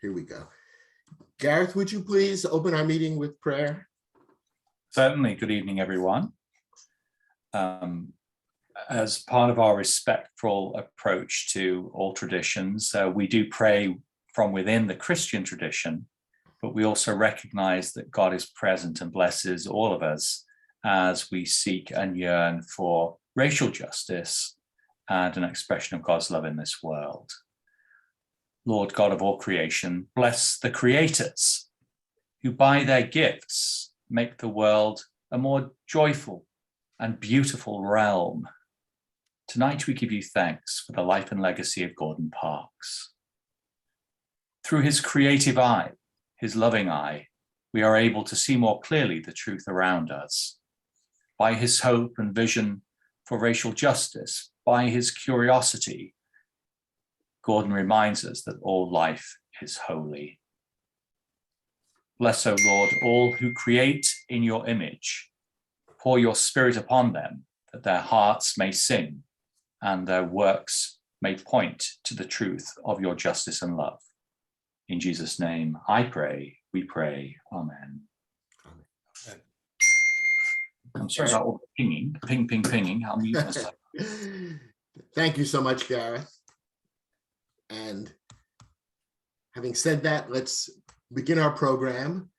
here we go. Gareth, would you please open our meeting with prayer? Certainly. Good evening, everyone. As part of our respectful approach to all traditions, we do pray from within the Christian tradition, but we also recognize that God is present and blesses all of us as we seek and yearn for racial justice and an expression of God's love in this world. Lord God of all creation, bless the creators who by their gifts make the world a more joyful and beautiful realm. Tonight we give you thanks for the life and legacy of Gordon Parks. Through his creative eye, his loving eye, we are able to see more clearly the truth around us. By his hope and vision for racial justice, by his curiosity, Gordon reminds us that all life is holy. Bless, O Lord, all who create in your image. Pour your spirit upon them, that their hearts may sing and their works may point to the truth of your justice and love. In Jesus' name, I pray, we pray, amen. Amen. I'm sorry about all the pinging, pinging. I'll mute myself. Thank you so much, Gareth. And having said that, let's begin our program.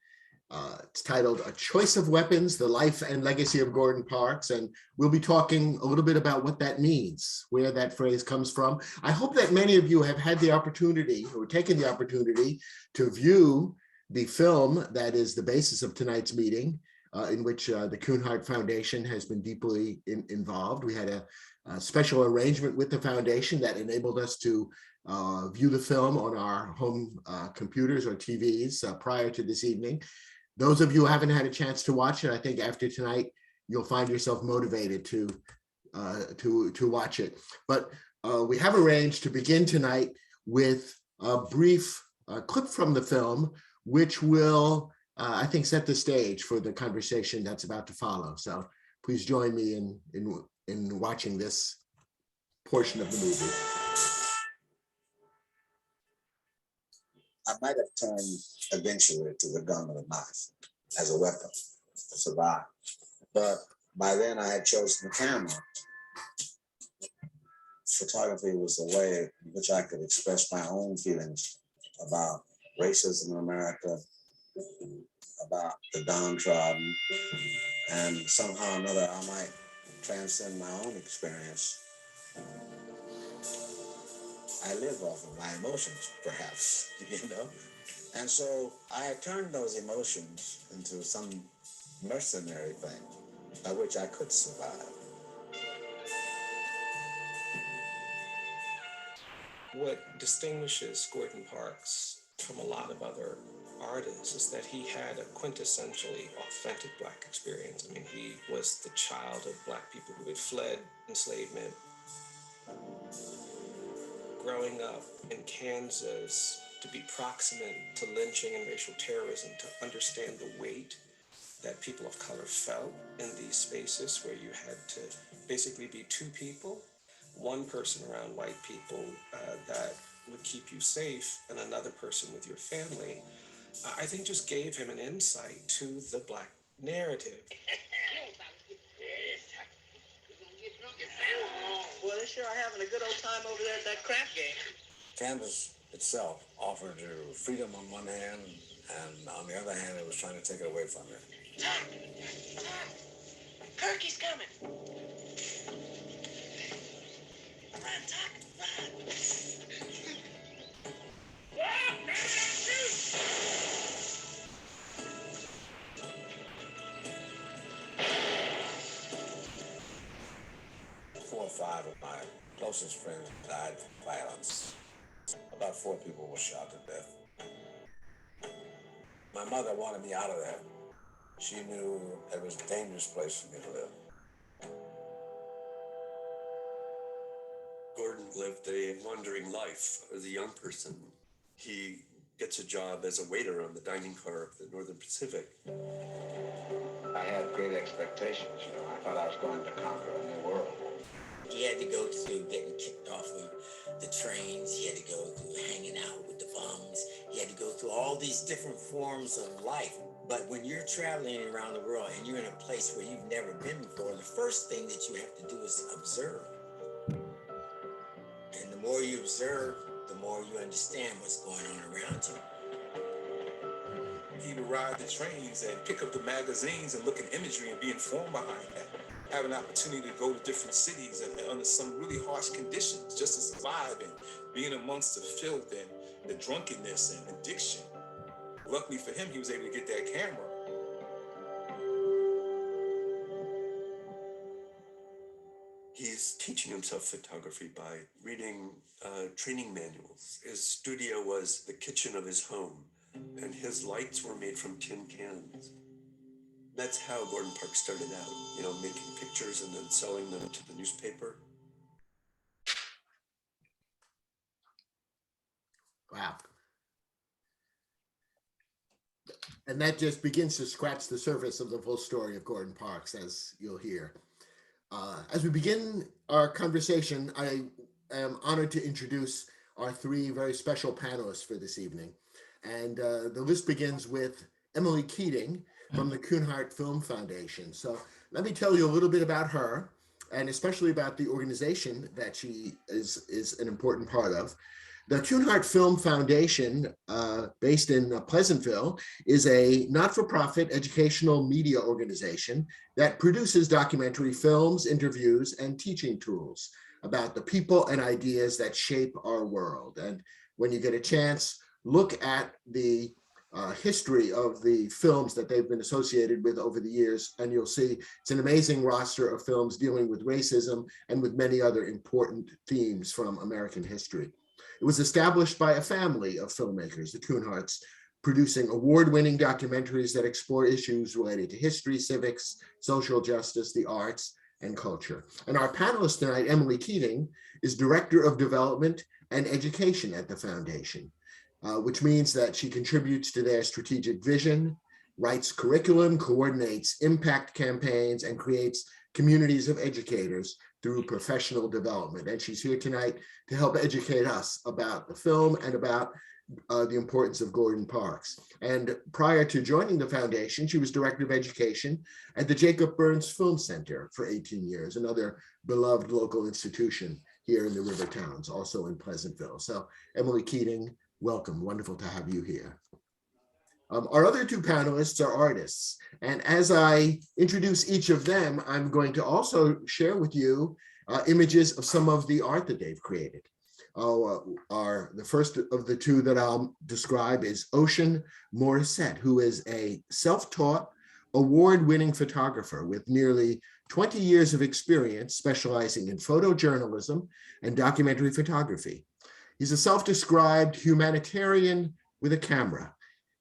It's titled A Choice of Weapons, The Life and Legacy of Gordon Parks. And we'll be talking a little bit about what that means, where that phrase comes from. I hope that many of you have had the opportunity or taken the opportunity to view the film that is the basis of tonight's meeting, in which the Coon Foundation has been deeply involved. We had a special arrangement with the foundation that enabled us to view the film on our home computers or TVs prior to this evening. Those of you who haven't had a chance to watch it, I think after tonight, you'll find yourself motivated to watch it. But we have arranged to begin tonight with a brief clip from the film, which will, I think, set the stage for the conversation that's about to follow. So please join me in watching this portion of the movie. I might have turned eventually to the gun or the knife as a weapon to survive. But by then I had chosen the camera. Photography was a way in which I could express my own feelings about racism in America, about the downtrodden, and somehow or another I might transcend my own experience. I live off of my emotions, perhaps, you know? And so I turned those emotions into some mercenary thing by which I could survive. What distinguishes Gordon Parks from a lot of other artists is that he had a quintessentially authentic Black experience. I mean, he was the child of Black people who had fled enslavement. Growing up in Kansas, to be proximate to lynching and racial terrorism, to understand the weight that people of color felt in these spaces where you had to basically be two people, one person around white people that would keep you safe and another person with your family, I think just gave him an insight to the Black narrative. Well, they sure are having a good old time over there at that crap game. Kansas itself offered you freedom on one hand, and on the other hand, it was trying to take it away from you. Tom, Kirky's coming. Run, Tom, run. Four or five of my closest friends died from violence. About 4 people were shot to death. My mother wanted me out of there. She knew it was a dangerous place for me to live. Gordon lived a wandering life as a young person. He gets a job as a waiter on the dining car of the Northern Pacific. I had great expectations, you know. I thought I was going to conquer a new world. He had to go through getting kicked off of the trains. He had to go through hanging out with the bums. He had to go all these different forms of life. But when you're traveling around the world and you're in a place where you've never been before, the first thing that you have to do is observe. And the more you observe, the more you understand what's going on around you. He'd ride the trains and pick up the magazines and look at imagery and be informed behind that. Have an opportunity to go to different cities and under some really harsh conditions just to survive and being amongst the filth and the drunkenness and addiction. Luckily for him, he was able to get that camera. He's teaching himself photography by reading training manuals. His studio was the kitchen of his home, and his lights were made from tin cans. That's how Gordon Parks started out, making pictures and then selling them to the newspaper. Wow. And that just begins to scratch the surface of the full story of Gordon Parks, as you'll hear. As we begin our conversation, I am honored to introduce our three very special panelists for this evening. And the list begins with Emily Keating from the Coon Film Foundation. So let me tell you a little bit about her, and especially about the organization that she is an important part of. The Coon Film Foundation, based in Pleasantville, is a not-for-profit educational media organization that produces documentary films, interviews, and teaching tools about the people and ideas that shape our world. And when you get a chance, look at the history of the films that they've been associated with over the years, and you'll see it's an amazing roster of films dealing with racism and with many other important themes from American history. It was established by a family of filmmakers, the Coonharts, producing award-winning documentaries that explore issues related to history, civics, social justice, the arts, and culture. And our panelist tonight, Emily Keating, is Director of Development and Education at the Foundation, which means that she contributes to their strategic vision, writes curriculum, coordinates impact campaigns, and creates communities of educators through professional development. And she's here tonight to help educate us about the film and about the importance of Gordon Parks. And prior to joining the foundation, she was Director of Education at the Jacob Burns Film Center for 18 years, another beloved local institution here in the River Towns, also in Pleasantville. So Emily Keating, welcome, wonderful to have you here. Our other two panelists are artists, and as I introduce each of them, I'm going to also share with you images of some of the art that they've created. The first of the two that I'll describe is Ocean Morissette, who is a self-taught, award-winning photographer with nearly 20 years of experience specializing in photojournalism and documentary photography. He's a self-described humanitarian with a camera.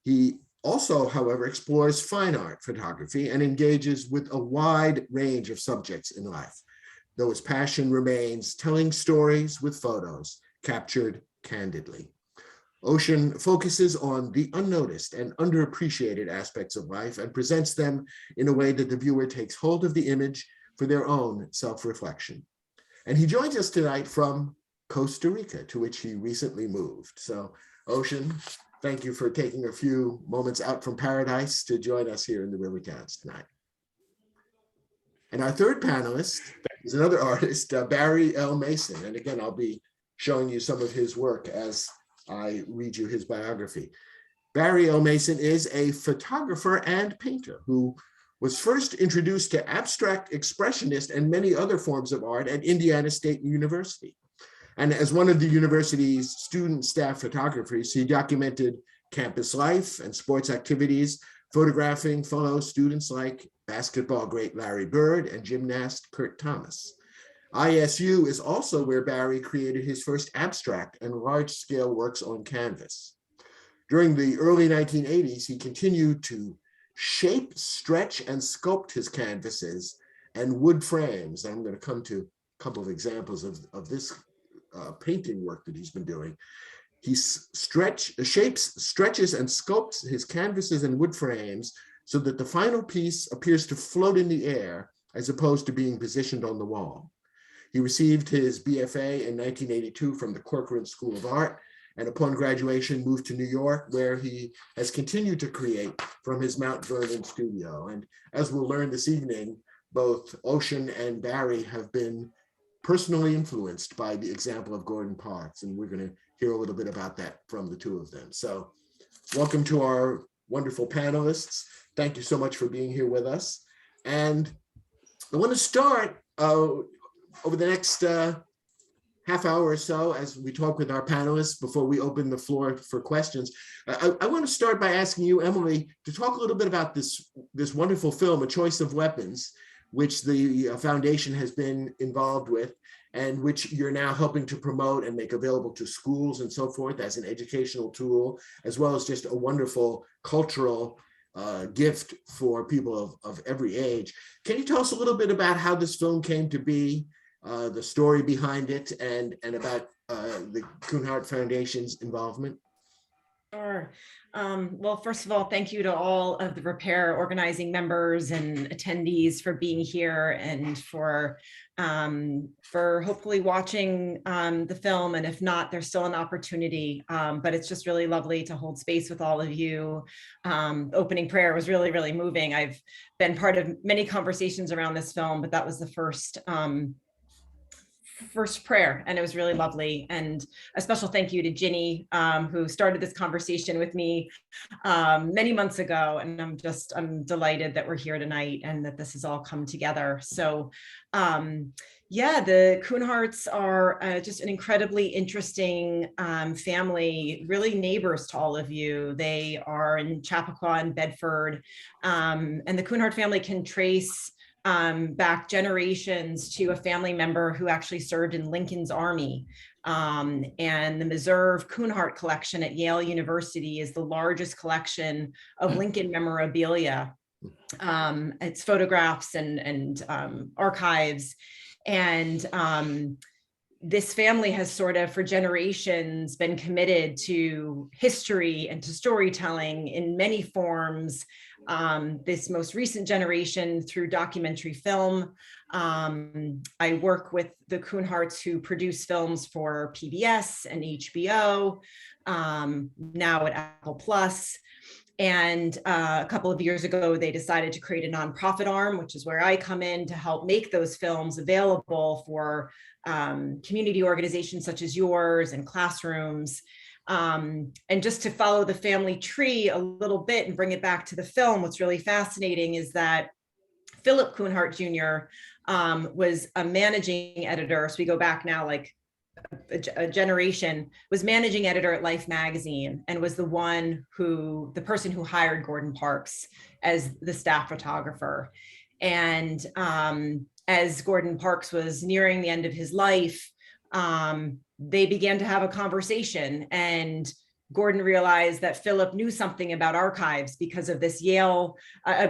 He also, however, explores fine art photography and engages with a wide range of subjects in life, though his passion remains telling stories with photos captured candidly. Ocean focuses on the unnoticed and underappreciated aspects of life and presents them in a way that the viewer takes hold of the image for their own self-reflection. And he joins us tonight from Costa Rica, to which he recently moved. So, Ocean, thank you for taking a few moments out from paradise to join us here in the River Towns tonight. And our third panelist is another artist, Barry L. Mason. And again, I'll be showing you some of his work as I read you his biography. Barry L. Mason is a photographer and painter who was first introduced to abstract expressionist and many other forms of art at Indiana State University. And as one of the university's student staff photographers, he documented campus life and sports activities, photographing fellow students like basketball great Larry Bird and gymnast Kurt Thomas. ISU is also where Barry created his first abstract and large-scale works on canvas. During the early 1980s, he continued to shape, stretch, and sculpt his canvases and wood frames. I'm going to come to a couple of examples of this painting work that he's been doing. He shapes, stretches, and sculpts his canvases and wood frames so that the final piece appears to float in the air as opposed to being positioned on the wall. He received his BFA in 1982 from the Corcoran School of Art and upon graduation moved to New York, where he has continued to create from his Mount Vernon studio. And as we'll learn this evening, both Ocean and Barry have been personally influenced by the example of Gordon Parks, and we're going to hear a little bit about that from the two of them. So welcome to our wonderful panelists. Thank you so much for being here with us. And I want to start over the next half hour or so as we talk with our panelists before we open the floor for questions. I want to start by asking you, Emily, to talk a little bit about this wonderful film, A Choice of Weapons, which the foundation has been involved with and which you're now helping to promote and make available to schools and so forth as an educational tool, as well as just a wonderful cultural gift for people of every age. Can you tell us a little bit about how this film came to be, the story behind it, and about the Coon Foundation's involvement? Sure. Well, first of all, thank you to all of the Repair organizing members and attendees for being here and for hopefully watching the film. And if not, there's still an opportunity. But it's just really lovely to hold space with all of you. Opening prayer was really, really moving. I've been part of many conversations around this film, but that was the first prayer, and it was really lovely. And a special thank you to Ginny, who started this conversation with me many months ago. And I'm delighted that we're here tonight and that this has all come together. So yeah, the Coon are just an incredibly interesting family, really neighbors to all of you. They are in Chappaqua and Bedford, and the Coon family can trace back generations to a family member who actually served in Lincoln's army. And the Meserve Coonhart collection at Yale University is the largest collection of Lincoln memorabilia. It's photographs and archives. And this family has sort of for generations been committed to history and to storytelling in many forms. This most recent generation through documentary film. I work with the Coonharts who produce films for PBS and HBO, now at Apple Plus. And a couple of years ago, they decided to create a nonprofit arm, which is where I come in to help make those films available for community organizations such as yours and classrooms. And just to follow the family tree a little bit and bring it back to the film, what's really fascinating is that Philip Coonhart Jr. Was a managing editor. So we go back now like a generation, was managing editor at Life magazine and was the person who hired Gordon Parks as the staff photographer. And as Gordon Parks was nearing the end of his life, they began to have a conversation, and Gordon realized that Philip knew something about archives because of this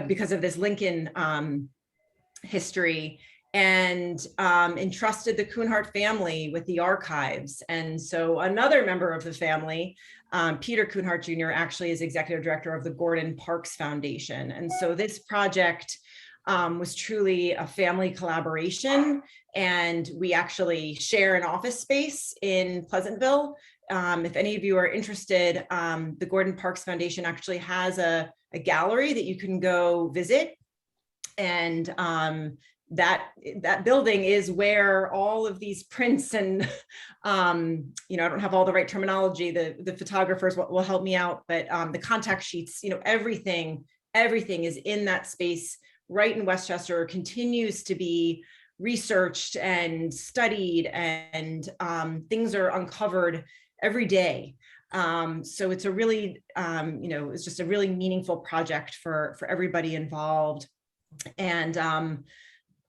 because of this Lincoln history, and entrusted the Coonhart family with the archives. And so another member of the family, Peter Coonhart Jr., actually is executive director of the Gordon Parks Foundation. And so this project was truly a family collaboration. And we actually share an office space in Pleasantville. If any of you are interested, the Gordon Parks Foundation actually has a gallery that you can go visit. And that building is where all of these prints and, I don't have all the right terminology, the photographers will help me out, but the contact sheets, everything is in that space right in Westchester, continues to be researched and studied, and things are uncovered every day. So it's a really, it's just a really meaningful project for everybody involved. And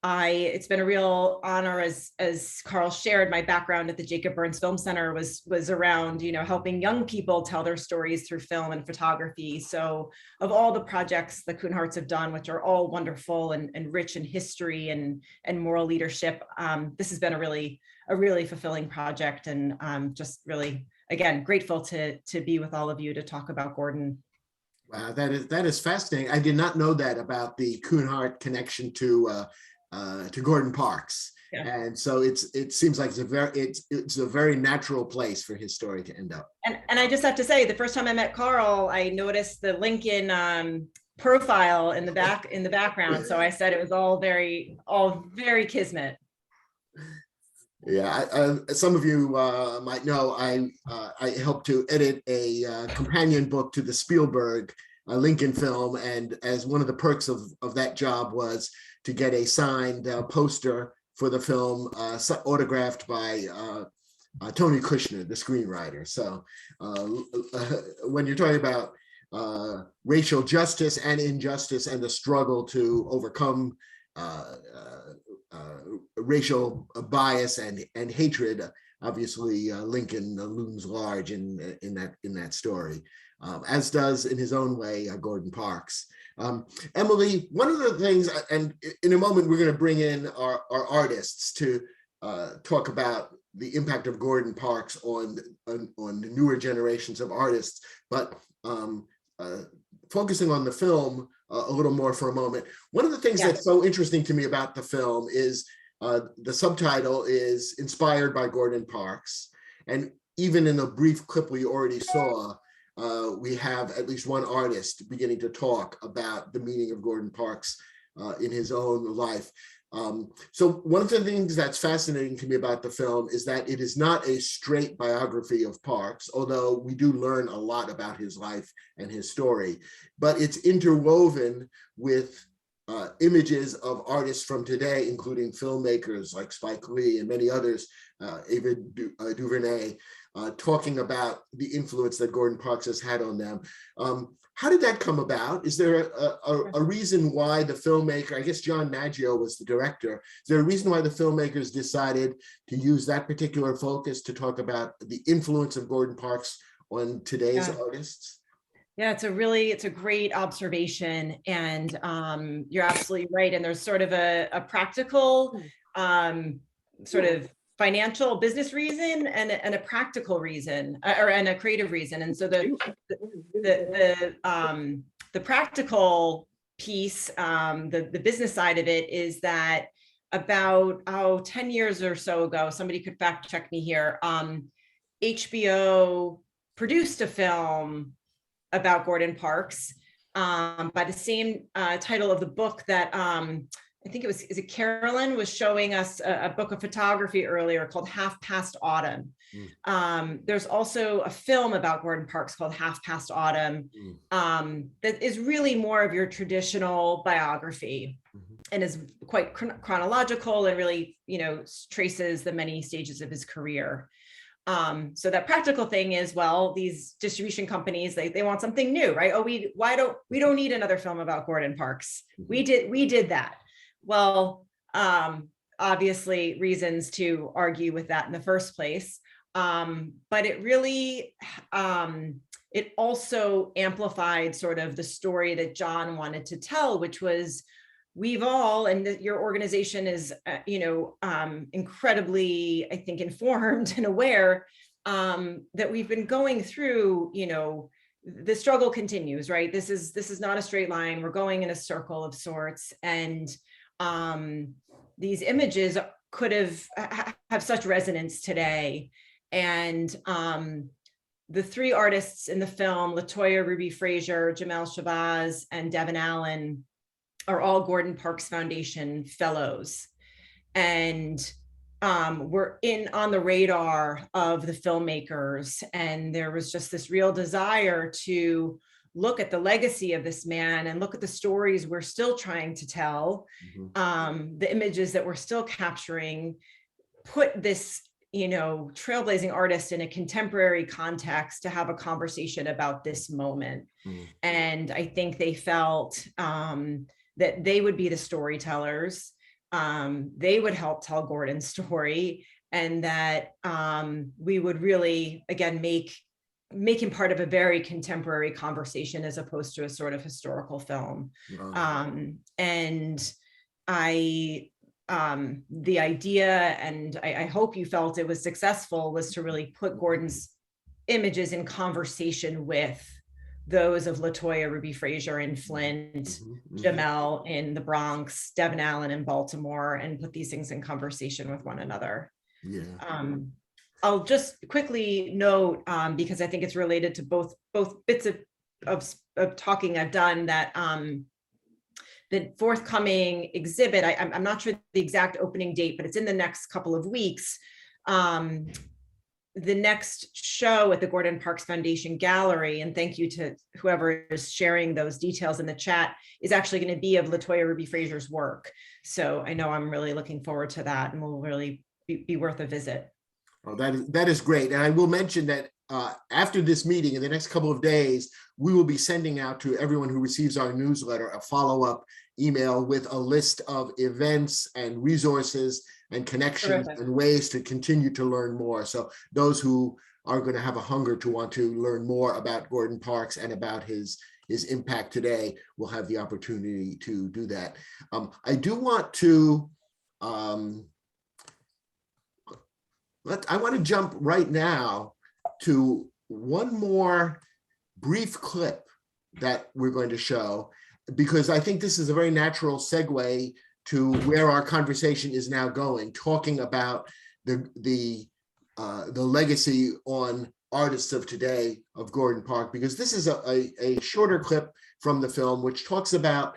it's been a real honor, as Carl shared, my background at the Jacob Burns Film Center was around, helping young people tell their stories through film and photography. So of all the projects the Coonharts have done, which are all wonderful and rich in history and moral leadership, this has been a really fulfilling project, and just really, again, grateful to be with all of you to talk about Gordon. Wow, that is fascinating. I did not know that about the Coonhart connection to Gordon Parks. Yeah. And so it seems like it's a very natural place for his story to end up. And I just have to say, the first time I met Carl, I noticed the Lincoln profile in the background. So I said it was all very kismet. Yeah, some of you might know I helped to edit a companion book to the Spielberg Lincoln film, and as one of the perks of that job was to get a signed poster for the film, autographed by Tony Kushner, the screenwriter. So when you're talking about racial justice and injustice and the struggle to overcome racial bias and hatred, obviously Lincoln looms large in that story, as does in his own way Gordon Parks. Emily, one of the things, and in a moment we're going to bring in our artists to talk about the impact of Gordon Parks on the newer generations of artists, but focusing on the film a little more for a moment. One of the things that's so interesting to me about the film is the subtitle is inspired by Gordon Parks. And even in the brief clip we already saw, we have at least one artist beginning to talk about the meaning of Gordon Parks in his own life. So one of the things that's fascinating to me about the film is that it is not a straight biography of Parks, although we do learn a lot about his life and his story, but it's interwoven with images of artists from today, including filmmakers like Spike Lee and many others, Ava DuVernay, talking about the influence that Gordon Parks has had on them. How did that come about? Is there a reason why the filmmaker, I guess John Maggio was the director, is there a reason why the filmmakers decided to use that particular focus to talk about the influence of Gordon Parks on today's artists? Yeah, it's a great observation, and you're absolutely right. And there's sort of a practical, sort of financial business reason and a practical reason, and a creative reason. And so the practical piece, the business side of it, is that about 10 years or so ago, somebody could fact check me here, HBO produced a film about Gordon Parks by the same title of the book that I think is it Carolyn was showing us a book of photography earlier called Half Past Autumn. There's also a film about Gordon Parks called Half Past Autumn that is really more of your traditional biography and is quite chronological and really, traces the many stages of his career. So that practical thing is, well, these distribution companies, they want something new, right? Oh, we don't need another film about Gordon Parks. We did that. Well, obviously reasons to argue with that in the first place. But it really, it also amplified sort of the story that John wanted to tell, which was, we've all, and your organization is, incredibly, I think, informed and aware that we've been going through, the struggle continues, right? This is not a straight line. We're going in a circle of sorts. And these images could have such resonance today. And the three artists in the film, Latoya Ruby Frazier, Jamel Shabazz, and Devin Allen, are all Gordon Parks Foundation fellows. And we're on the radar of the filmmakers. And there was just this real desire to look at the legacy of this man and look at the stories we're still trying to tell, the images that we're still capturing, put this, trailblazing artist in a contemporary context to have a conversation about this moment. And I think they felt that they would be the storytellers. They would help tell Gordon's story, and that we would really, again, make him part of a very contemporary conversation as opposed to a sort of historical film. And the idea, and I hope you felt it was successful, was to really put Gordon's images in conversation with those of LaToya Ruby Frazier in Flint, Jamel in the Bronx, Devin Allen in Baltimore, and put these things in conversation with one another. Yeah. I'll just quickly note, because I think it's related to both bits of talking I've done, that the forthcoming exhibit, I'm not sure the exact opening date, but it's in the next couple of weeks. The next show at the Gordon Parks Foundation Gallery, and thank you to whoever is sharing those details in the chat, is actually going to be of LaToya Ruby Frazier's work. So I know I'm really looking forward to that, and will really be worth a visit. Oh, that is great. And I will mention that after this meeting, in the next couple of days, we will be sending out to everyone who receives our newsletter a follow-up email with a list of events and resources and connections and ways to continue to learn more. So those who are going to have a hunger to want to learn more about Gordon Parks and about his impact today will have the opportunity to do that. I do want to I want to jump right now to one more brief clip that we're going to show, because I think this is a very natural segue to where our conversation is now going, talking about the legacy on artists of today of Gordon Parks, because this is a shorter clip from the film which talks about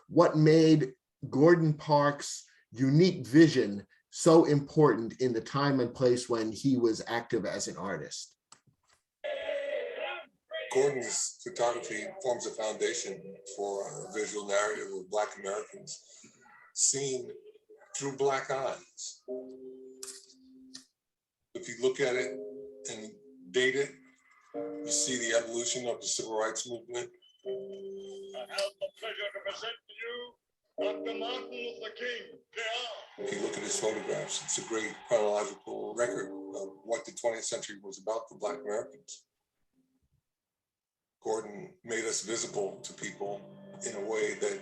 what made Gordon Parks' unique vision so important in the time and place when he was active as an artist. Gordon's photography forms a foundation for a visual narrative of Black Americans seen through Black eyes. If you look at it and date it, you see the evolution of the civil rights movement. I have the pleasure to present to you Dr. Martin Luther King. If you look at his photographs, it's a great chronological record of what the 20th century was about for Black Americans. Gordon made us visible to people in a way that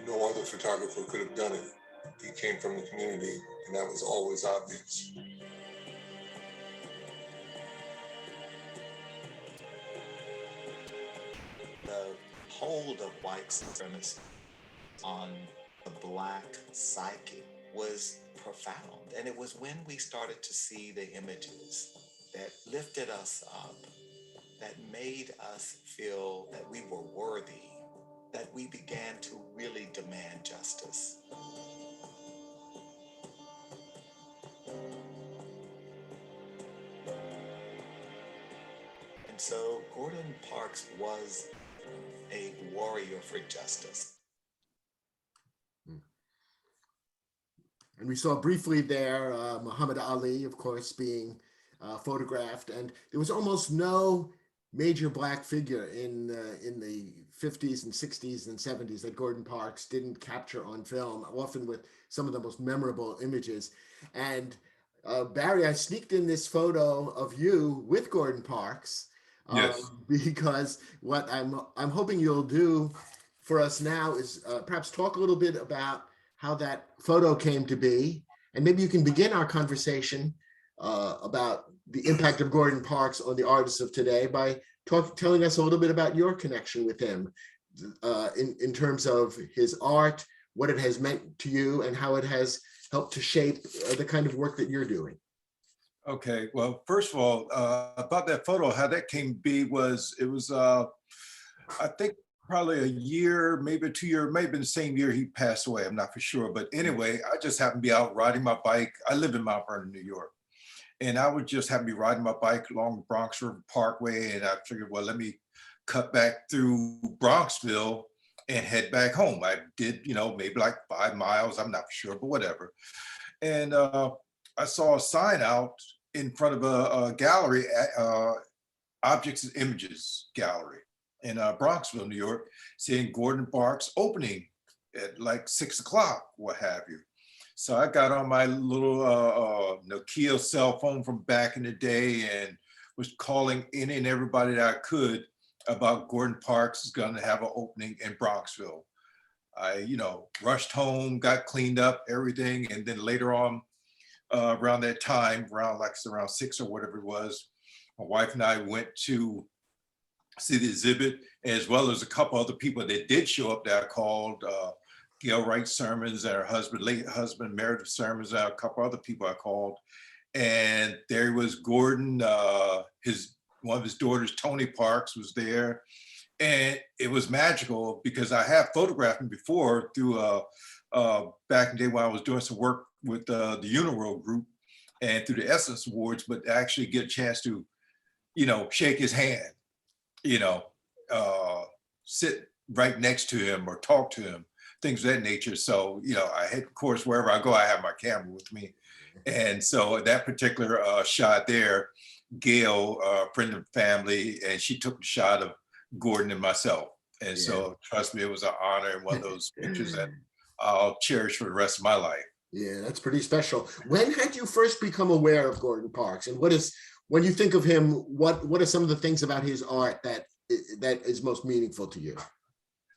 no other photographer could have done it. He came from the community, and that was always obvious. The hold of white supremacy on the Black psyche was profound. And it was when we started to see the images that lifted us up, that made us feel that we were worthy, that we began to really demand justice. And so Gordon Parks was a warrior for justice. And we saw briefly there Muhammad Ali, of course, being photographed, and there was almost no major Black figure in the 50s and 60s and 70s that Gordon Parks didn't capture on film, often with some of the most memorable images. And Barry, I sneaked in this photo of you with Gordon Parks. Yes. Because what I'm hoping you'll do for us now is perhaps talk a little bit about how that photo came to be, and maybe you can begin our conversation about the impact of Gordon Parks on the artists of today by telling us a little bit about your connection with him in terms of his art, what it has meant to you, and how it has helped to shape the kind of work that you're doing. Okay, well, first of all, about that photo, how that came to be was, it was, I think probably a year, maybe 2 years, maybe been the same year he passed away, I'm not for sure. But anyway, I just happened to be out riding my bike. I live in Mount Vernon, New York. And I would just happen to be riding my bike along the Bronx River Parkway. And I figured, well, let me cut back through Bronxville and head back home. I did, maybe like 5 miles, I'm not for sure, but whatever. And I saw a sign out in front of a gallery, Objects and Images Gallery in Bronxville, New York, saying Gordon Parks opening at like 6 o'clock, what have you. So I got on my little Nokia cell phone from back in the day and was calling any and everybody that I could about Gordon Parks is going to have an opening in Bronxville. I, rushed home, got cleaned up, everything. And then later on, around that time, around 6 or whatever it was, my wife and I went to see the exhibit, as well as a couple other people that did show up that I called, Gail Wright Sermons and her husband, late husband, Meredith Sermons, and a couple other people I called. And there was Gordon, one of his daughters, Tony Parks, was there. And it was magical because I have photographed him before through back in the day when I was doing some work with the Uniworld group and through the Essence Awards, but actually get a chance to, shake his hand, sit right next to him or talk to him, things of that nature. So, I had, of course, wherever I go, I have my camera with me. And so that particular shot there, Gail, a friend of the family, and she took a shot of Gordon and myself. And so trust me, it was an honor and one of those pictures that I'll cherish for the rest of my life. Yeah, that's pretty special. When had you first become aware of Gordon Parks? And when you think of him, what are some of the things about his art that is most meaningful to you?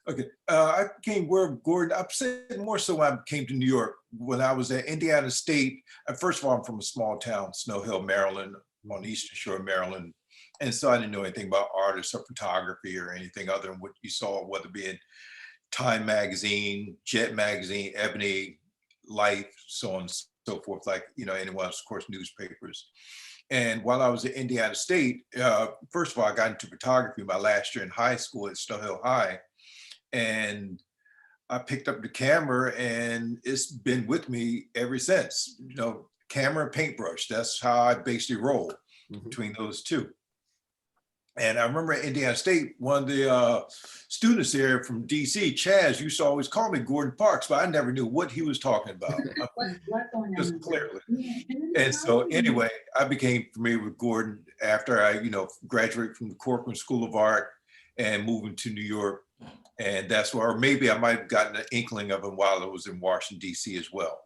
Okay, I became aware of Gordon, I'd say more so when I came to New York. When I was at Indiana State, first of all, I'm from a small town, Snow Hill, Maryland, on the Eastern Shore of Maryland. And so I didn't know anything about artists or photography or anything other than what you saw, whether it be in Time Magazine, Jet Magazine, Ebony, Life, so on and so forth, like, anyone else, of course, newspapers. And while I was at Indiana State, first of all, I got into photography my last year in high school at Snow Hill High. And I picked up the camera and it's been with me ever since. Camera and paintbrush, that's how I basically roll between those two. And I remember at Indiana State, one of the students there from DC, Chaz, used to always call me Gordon Parks, but I never knew what he was talking about. Just clearly. And so anyway, I became familiar with Gordon after I, graduated from the Corcoran School of Art and moving to New York. And that's where, or maybe I might have gotten an inkling of him while I was in Washington, DC as well.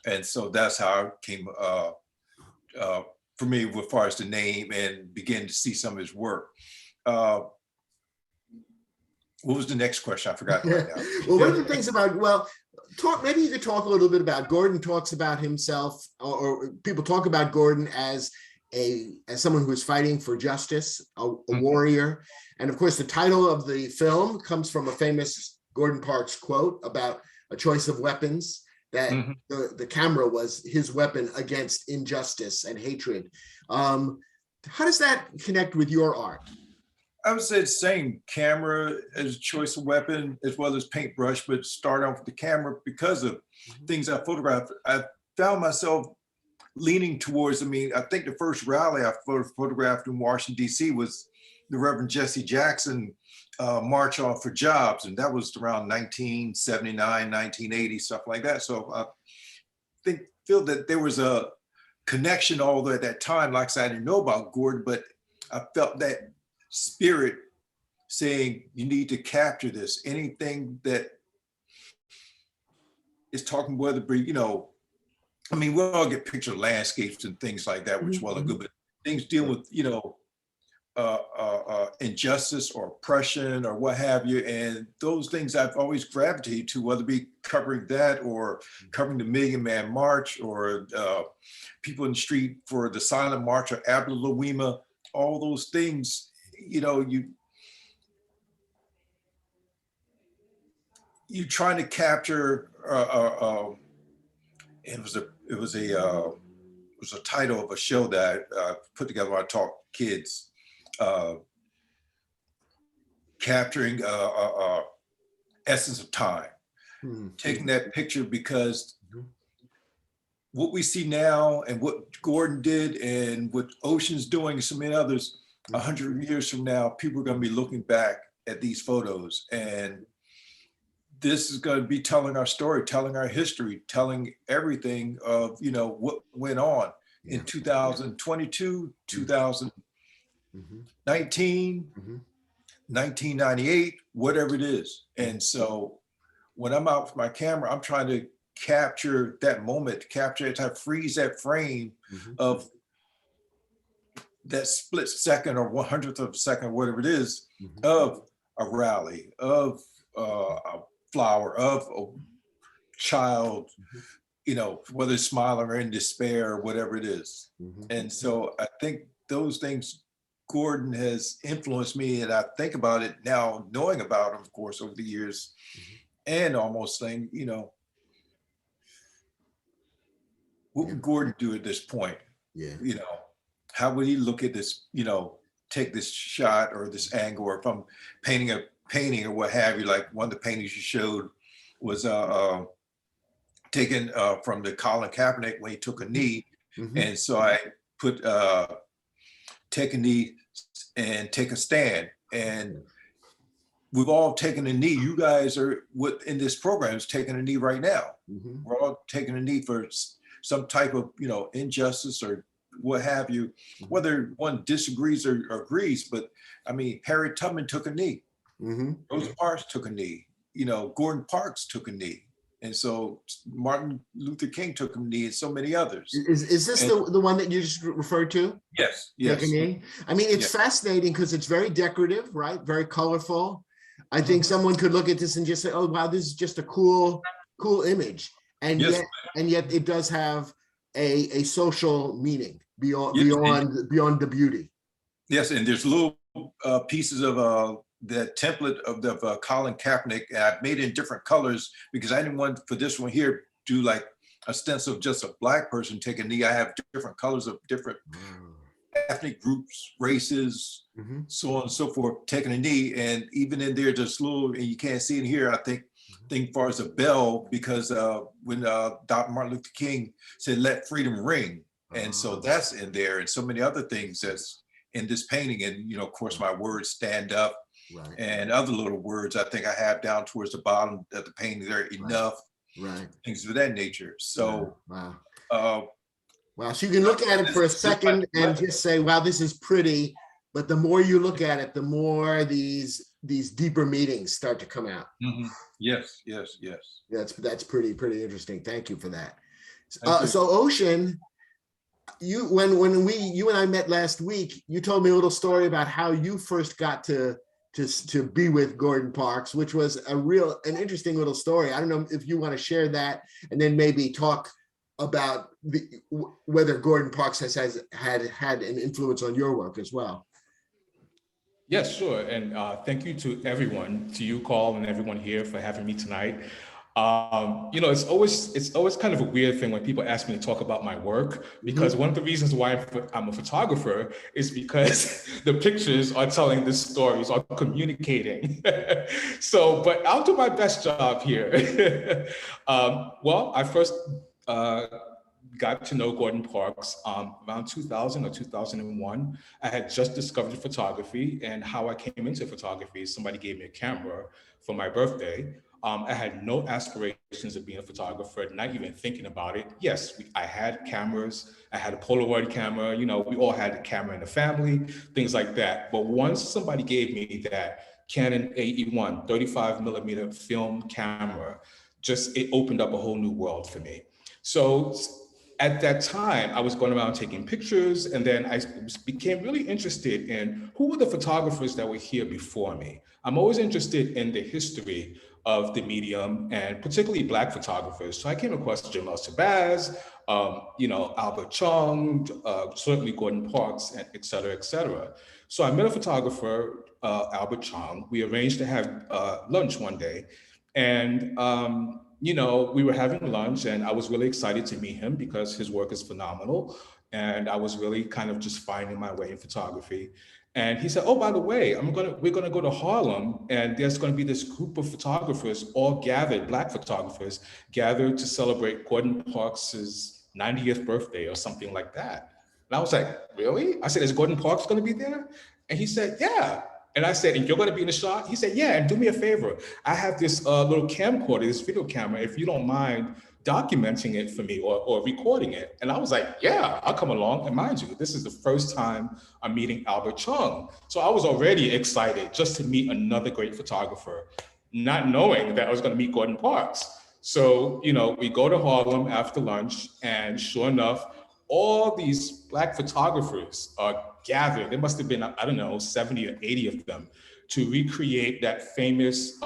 And so that's how it came for me as far as the name and begin to see some of his work. What was the next question? I forgot right now. Well, one of the things about, maybe you could talk a little bit about, Gordon talks about himself, or people talk about Gordon as someone who is fighting for justice, a warrior. And of course, the title of the film comes from a famous Gordon Parks quote about a choice of weapons, that the camera was his weapon against injustice and hatred. How does that connect with your art? I would say the same, camera as a choice of weapon as well as paintbrush, but start off with the camera because of things I photographed. I found myself leaning towards, I think the first rally I photographed in Washington, DC was the Reverend Jesse Jackson March On for Jobs. And that was around 1979, 1980, stuff like that. So I feel that there was a connection, although at that time, like I said, I didn't know about Gordon, but I felt that spirit saying, you need to capture this. Anything that is talking, whether it be, we all get picture landscapes and things like that, which well are good, but things deal with, injustice or oppression or what have you. And those things I've always gravitated to, whether it be covering that or covering the Million Man March or people in the street for the Silent March or Abla Louima, all those things, you're trying to capture, it was a title of a show that I put together when I taught kids, capturing essence of time, taking that picture, because what we see now and what Gordon did and what Ocean's doing and so many others, 100 years from now, people are going to be looking back at these photos, and this is going to be telling our story, telling our history, telling everything of, what went on in 2022, 2019, 1998, whatever it is. And so when I'm out with my camera, I'm trying to capture that moment, capture it, to freeze that frame of that split second or 100th of a second, whatever it is, of a rally, of a flower, of a child, whether it's smiling or in despair or whatever it is. And so I think those things Gordon has influenced me, and I think about it now, knowing about him, of course, over the years, and almost saying, you know, what would Gordon do at this point? Yeah. You know, how would he look at this, you know, take this shot or this angle, or if I'm painting a painting or what have you, like one of the paintings you showed was taken from the Colin Kaepernick when he took a knee. And so I put take a knee and take a stand. And we've all taken a knee. You guys are in this program is taking a knee right now. We're all taking a knee for some type of, you know, injustice or what have you, whether one disagrees or agrees. But I mean, Harriet Tubman took a knee. Rosa Parks took a knee. You know, Gordon Parks took a knee. And so Martin Luther King took a knee, and so many others. Is this the one that you just referred to? Yes, yes. Take a knee? I mean, it's fascinating because it's very decorative, right? Very colorful. I think someone could look at this and just say, oh, wow, this is just a cool image. And yet it does have a social meaning beyond the beauty. Yes, and there's little pieces of the template of the Colin Kaepernick. I've made it in different colors because I didn't want for this one here do like a stencil of just a Black person take a knee. I have different colors of different ethnic groups, races, so on and so forth, taking a knee. And even in there, just little, and you can't see it here, I think far as a bell, because when Dr. Martin Luther King said, "Let freedom ring." And so that's in there, and so many other things that's in this painting. And, you know, of course, my words stand up, and other little words I think I have down towards the bottom of the painting there, enough, things of that nature. So, wow, so you can look at it for a second and just say, wow, this is pretty. But the more you look at it, the more these deeper meanings start to come out. Yes, yes, yes. That's pretty interesting. Thank you for that. So Ocean, you and I met last week, you told me a little story about how you first got to be with Gordon Parks, which was an interesting little story. I don't know if you want to share that, and then maybe talk about whether Gordon Parks has had an influence on your work as well. Yes, sure. And thank you to everyone, to you, Carl, and everyone here for having me tonight. You know, it's always kind of a weird thing when people ask me to talk about my work, because one of the reasons why I'm a photographer is because the pictures are telling the stories, are communicating. So, but I'll do my best job here. Well, I first got to know Gordon Parks around 2000 or 2001. I had just discovered photography, and how I came into photography is somebody gave me a camera for my birthday. I had no aspirations of being a photographer, not even thinking about it. Yes, I had cameras. I had a Polaroid camera. You know, we all had a camera in the family, things like that. But once somebody gave me that Canon AE1 35 millimeter film camera, it opened up a whole new world for me. So at that time, I was going around taking pictures, and then I became really interested in who were the photographers that were here before me. I'm always interested in the history of the medium, and particularly Black photographers. So I came across Jamal Shabazz, you know, Albert Chung, certainly Gordon Parks, and et cetera, et cetera. So I met a photographer, Albert Chung. We arranged to have lunch one day, and you know, we were having lunch, and I was really excited to meet him because his work is phenomenal. And I was really kind of just finding my way in photography. And he said, oh, by the way, we're gonna go to Harlem, and there's gonna be this group of photographers all gathered, Black photographers, gathered to celebrate Gordon Parks's 90th birthday or something like that. And I was like, really? I said, is Gordon Parks gonna be there? And he said, yeah. And I said, and you're gonna be in the shot? He said, yeah, and do me a favor. I have this little camcorder, this video camera, if you don't mind documenting it for me or recording it. And I was like, yeah, I'll come along. And mind you, this is the first time I'm meeting Albert Chung. So I was already excited just to meet another great photographer, not knowing that I was gonna meet Gordon Parks. So, you know, we go to Harlem after lunch, and sure enough, all these Black photographers are gathered. There must have been, I don't know, 70 or 80 of them to recreate that famous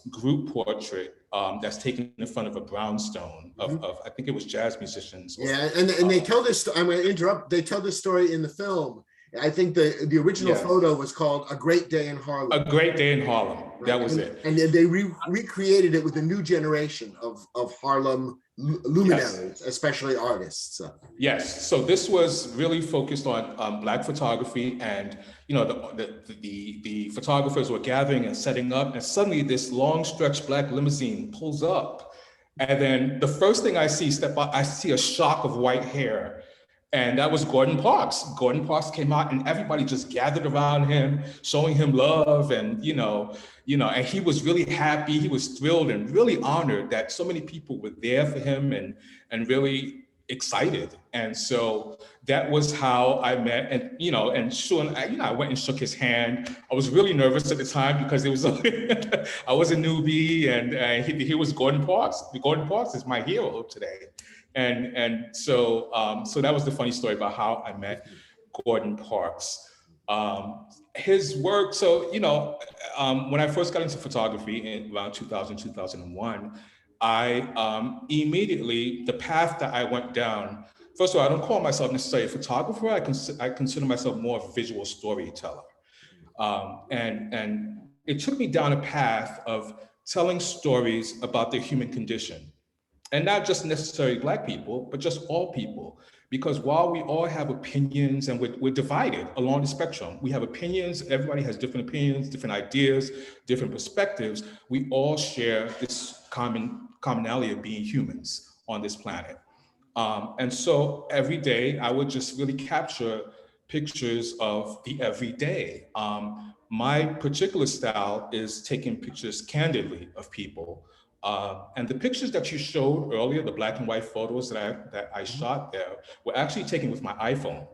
group portrait that's taken in front of a brownstone of I think it was jazz musicians. Yeah, and they tell this, I'm gonna interrupt, they tell this story in the film. I think the original Yes. photo was called A Great Day in Harlem. A Great Day in Harlem. That was it. And then they recreated it with a new generation of Harlem luminaries, Yes. especially artists. Yes. So this was really focused on Black photography, and the photographers were gathering and setting up, and suddenly this long stretch Black limousine pulls up, and then the first thing I see I see a shock of white hair. And that was Gordon Parks. Gordon Parks came out and everybody just gathered around him, showing him love. And, and he was really happy. He was thrilled and really honored that so many people were there for him and really excited. And so that was how I met. And, and Sean, I went and shook his hand. I was really nervous at the time because it was, I was a newbie, and he was Gordon Parks. Gordon Parks is my hero today. And so that was the funny story about how I met Gordon Parks. His work, so, when I first got into photography in around 2000, 2001, I immediately, the path that I went down, first of all, I don't call myself necessarily a photographer. I consider myself more a visual storyteller. And it took me down a path of telling stories about the human condition. And not just necessarily Black people, but just all people. Because while we all have opinions and we're divided along the spectrum, we have opinions, everybody has different opinions, different ideas, different perspectives, we all share this commonality of being humans on this planet. And so every day I would just really capture pictures of the everyday. My particular style is taking pictures candidly of people. And the pictures that you showed earlier, the black and white photos that I shot there, were actually taken with my iPhone.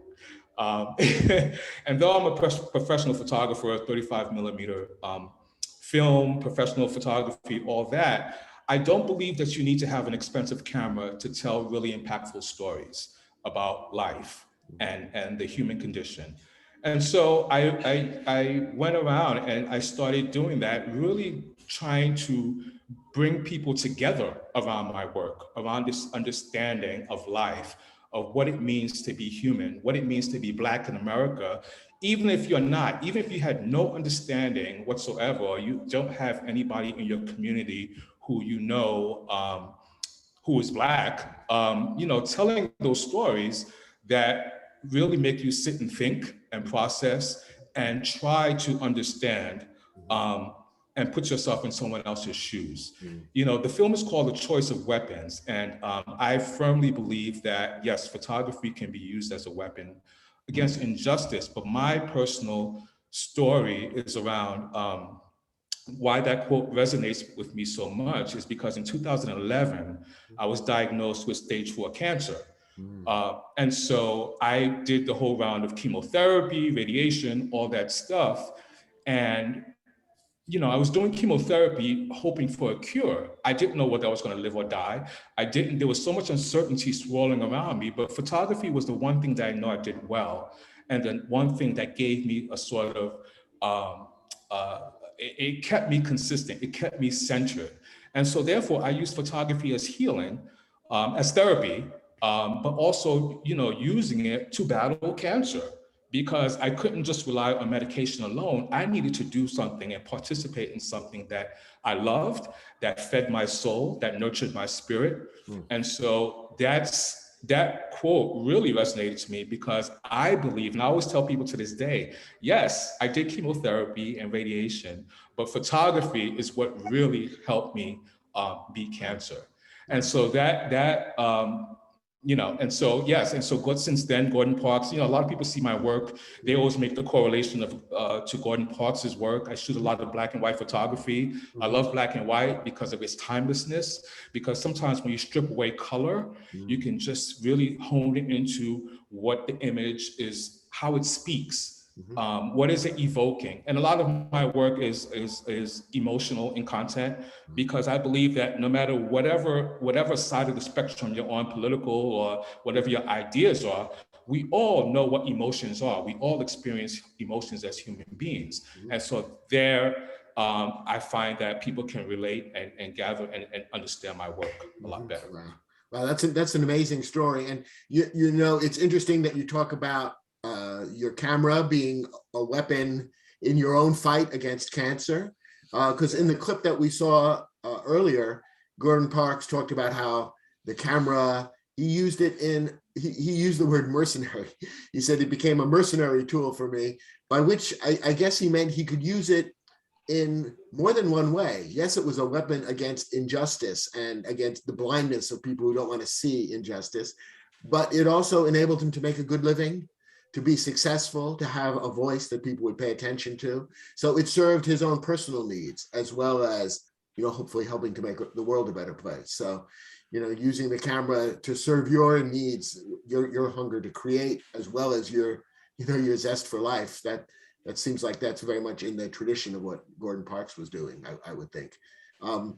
And though I'm a professional photographer, 35 millimeter film, professional photography, all that, I don't believe that you need to have an expensive camera to tell really impactful stories about life and the human condition. And so I went around and I started doing that, really trying to bring people together around my work, around this understanding of life, of what it means to be human, what it means to be Black in America, even if you're not, even if you had no understanding whatsoever, or you don't have anybody in your community who you know who is Black, telling those stories that really make you sit and think and process and try to understand and put yourself in someone else's shoes. The film is called The Choice of Weapons. And I firmly believe that, yes, photography can be used as a weapon against injustice, but my personal story is around why that quote resonates with me so much is because in 2011, I was diagnosed with stage 4 cancer. And so I did the whole round of chemotherapy, radiation, all that stuff. And I was doing chemotherapy, hoping for a cure. I didn't know whether I was going to live or die. There was so much uncertainty swirling around me, but photography was the one thing that I know I did well. And then one thing that gave me a sort of, it kept me consistent, it kept me centered. And so therefore I used photography as healing, as therapy, but also, using it to battle cancer. Because I couldn't just rely on medication alone. I needed to do something and participate in something that I loved, that fed my soul, that nurtured my spirit. And so that quote really resonated to me because I believe, and I always tell people to this day, yes, I did chemotherapy and radiation, but photography is what really helped me beat cancer. And so and so since then, Gordon Parks, a lot of people see my work. They always make the correlation to Gordon Parks's work. I shoot a lot of black and white photography. I love black and white because of its timelessness, because sometimes when you strip away color, you can just really hone it into what the image is, how it speaks. What is it evoking? And a lot of my work is emotional in content, because I believe that no matter whatever side of the spectrum you're on, political or whatever your ideas are, we all know what emotions are. We all experience emotions as human beings. And so I find that people can relate and gather and understand my work a lot better. Wow, that's an amazing story. And it's interesting that you talk about your camera being a weapon in your own fight against cancer. Because in the clip that we saw earlier, Gordon Parks talked about how the camera, he used the word mercenary. He said it became a mercenary tool for me, by which I guess he meant he could use it in more than one way. Yes, it was a weapon against injustice and against the blindness of people who don't want to see injustice, but it also enabled him to make a good living, to be successful, to have a voice that people would pay attention to. So it served his own personal needs, as well as, hopefully helping to make the world a better place. So, using the camera to serve your needs, your hunger to create, as well as your zest for life, that seems like that's very much in the tradition of what Gordon Parks was doing, I would think. And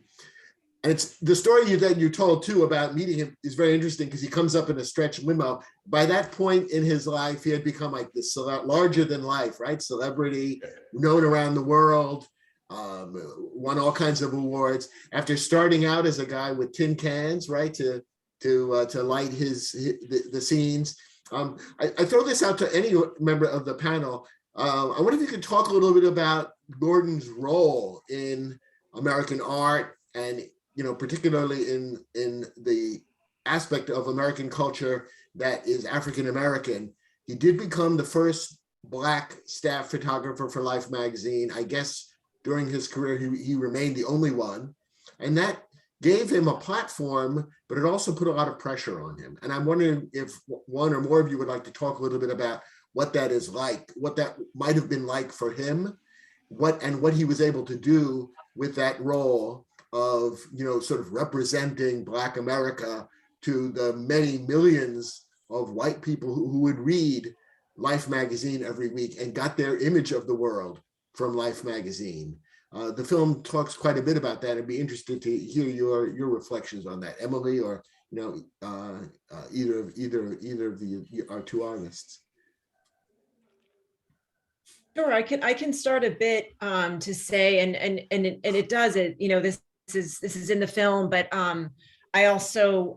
it's the story that you told too about meeting him is very interesting, because he comes up in a stretch limo. By that point in his life, he had become like this larger than life, right? Celebrity, known around the world, won all kinds of awards. After starting out as a guy with tin cans, right, to light the scenes. I throw this out to any member of the panel. I wonder if you could talk a little bit about Gordon's role in American art, and particularly in the aspect of American culture that is African American. He did become the first Black staff photographer for Life magazine. I guess during his career, he remained the only one, and that gave him a platform, but it also put a lot of pressure on him. And I'm wondering if one or more of you would like to talk a little bit about what that is like, what that might have been like for him, what he was able to do with that role of, sort of representing Black America to the many millions of white people who would read Life magazine every week and got their image of the world from Life magazine. The film talks quite a bit about that. I'd be interested to hear your reflections on that, Emily, or either of our two artists. Sure, I can start a bit to say, and it does it. This is in the film, but I also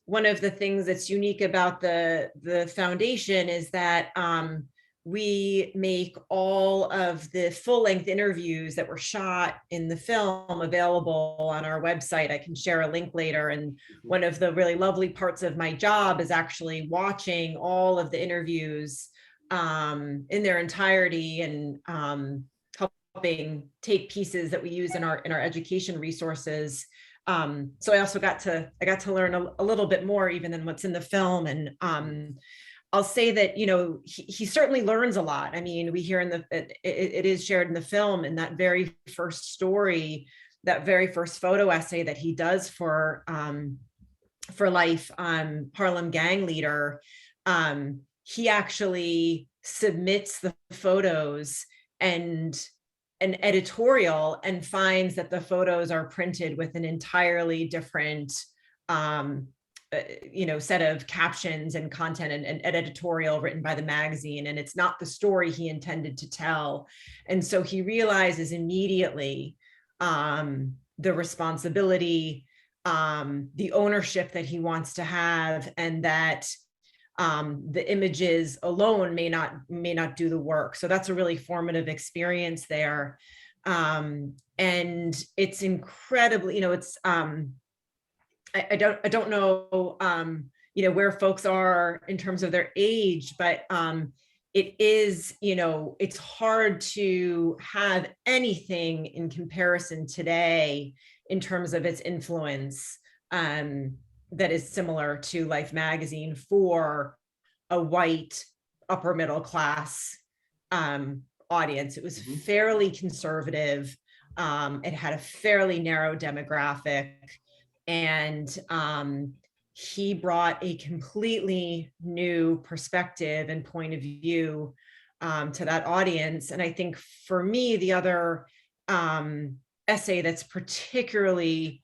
one of the things that's unique about the foundation is that we make all of the full-length interviews that were shot in the film available on our website. I can share a link later. And one of the really lovely parts of my job is actually watching all of the interviews in their entirety, and helping take pieces that we use in our education resources. So I also got to learn a little bit more even than what's in the film. And I'll say that, he certainly learns a lot. I mean, we hear it is shared in the film, in that very first story, that very first photo essay that he does for Life, Harlem gang leader. He actually submits the photos and an editorial, and finds that the photos are printed with an entirely different set of captions and content, and an editorial written by the magazine, and it's not the story he intended to tell. And so he realizes immediately the responsibility, the ownership that he wants to have, and that the images alone may not do the work. So that's a really formative experience there. And it's incredibly, it's I don't know, where folks are in terms of their age, but it is, it's hard to have anything in comparison today in terms of its influence that is similar to Life magazine for a white upper middle class audience. It was fairly conservative. It had a fairly narrow demographic. And he brought a completely new perspective and point of view to that audience. And I think for me, the other essay that's particularly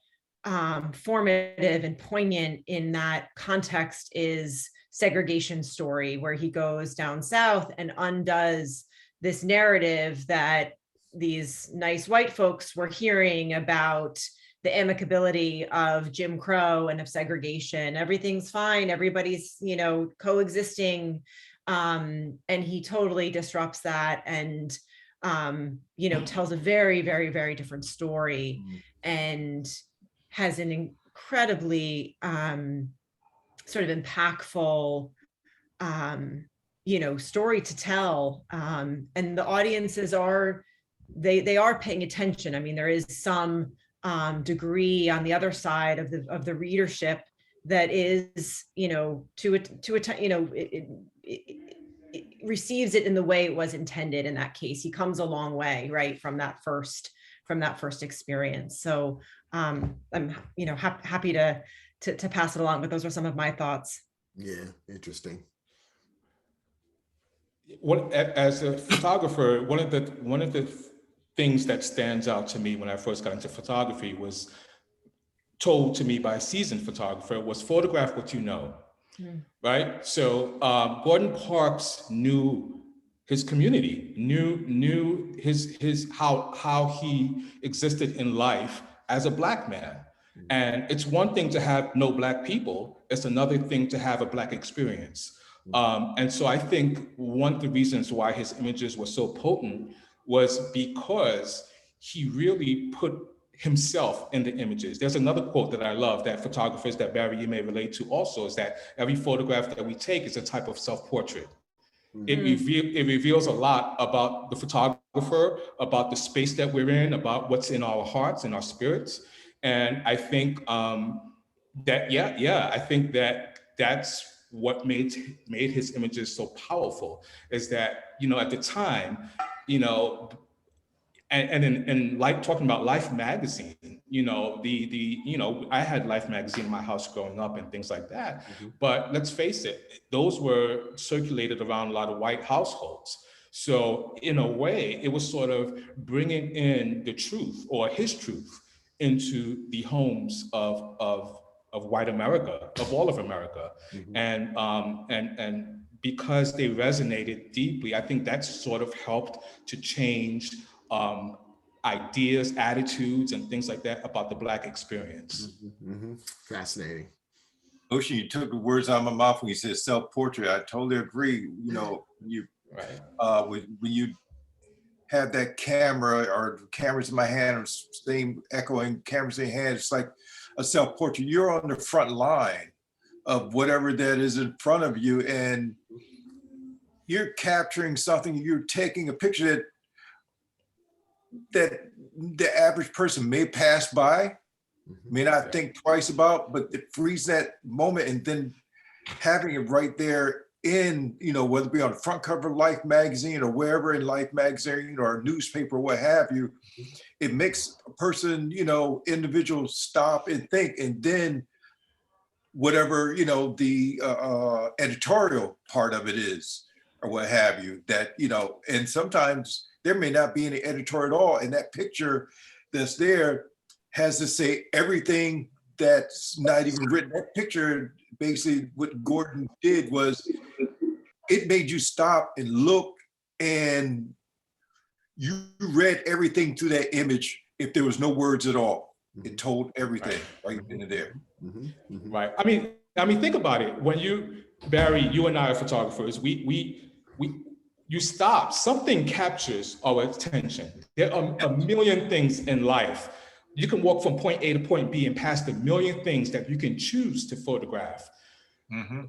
formative and poignant in that context is Segregation Story, where he goes down south and undoes this narrative that these nice white folks were hearing about the amicability of Jim Crow and of segregation. Everything's fine. Everybody's, coexisting. And he totally disrupts that and, you know, tells a very, very, very different story and has an incredibly sort of impactful, you know, story to tell. And the audiences are, they are paying attention. I mean, there is some degree on the other side of the readership that is, you know, to you know, it receives it in the way it was intended. In that case, he comes a long way, right, from that first experience. So I'm, you know, happy to pass it along, but those are some of my thoughts. Yeah, interesting. As a photographer, one of the things that stands out to me when I first got into photography was told to me by a seasoned photographer was photograph what you know, right? So Gordon Parks knew his community, knew his how he existed in life as a Black man. And it's one thing to have no Black people, it's another thing to have a Black experience. And so I think one of the reasons why his images were so potent was because he really put himself in the images. There's another quote that I love that photographers that Barry, you may relate to also, is that every photograph that we take is a type of self-portrait. It reveals a lot about the photographer, about the space that we're in, about what's in our hearts and our spirits. And I think I think that that's what made his images so powerful, is that, you know, at the time, you know, and like talking about Life magazine, you know, you know, I had Life magazine in my house growing up and things like that. But let's face it, those were circulated around a lot of white households. So in a way, it was sort of bringing in the truth or his truth into the homes of white America, of all of America. And because they resonated deeply, I think that sort of helped to change ideas, attitudes, and things like that about the Black experience. Fascinating. Ocean, you took the words out of my mouth when you said self-portrait. I totally agree. You know, when you have that camera or cameras in my hand, or same echoing cameras in your hand, it's like a self-portrait. You're on the front line of whatever that is in front of you, and you're capturing something. You're taking a picture that the average person may pass by, may not think twice about, but it frees that moment, and then having it right there in, you know, whether it be on the front cover of Life magazine or wherever in Life magazine or a newspaper, what have you, it makes a person, you know, individual stop and think, and then whatever, you know, the editorial part of it is, or what have you, that, you know, and sometimes there may not be any editorial at all, and that picture that's there has to say everything that's not even written. That picture, basically what Gordon did was it made you stop and look, and you read everything through that image if there was no words at all. It told everything right in there. Right. I mean, think about it. When you, Barry, you and I are photographers, you stop, something captures our attention. There are a million things in life. You can walk from point A to point B and past a million things that you can choose to photograph.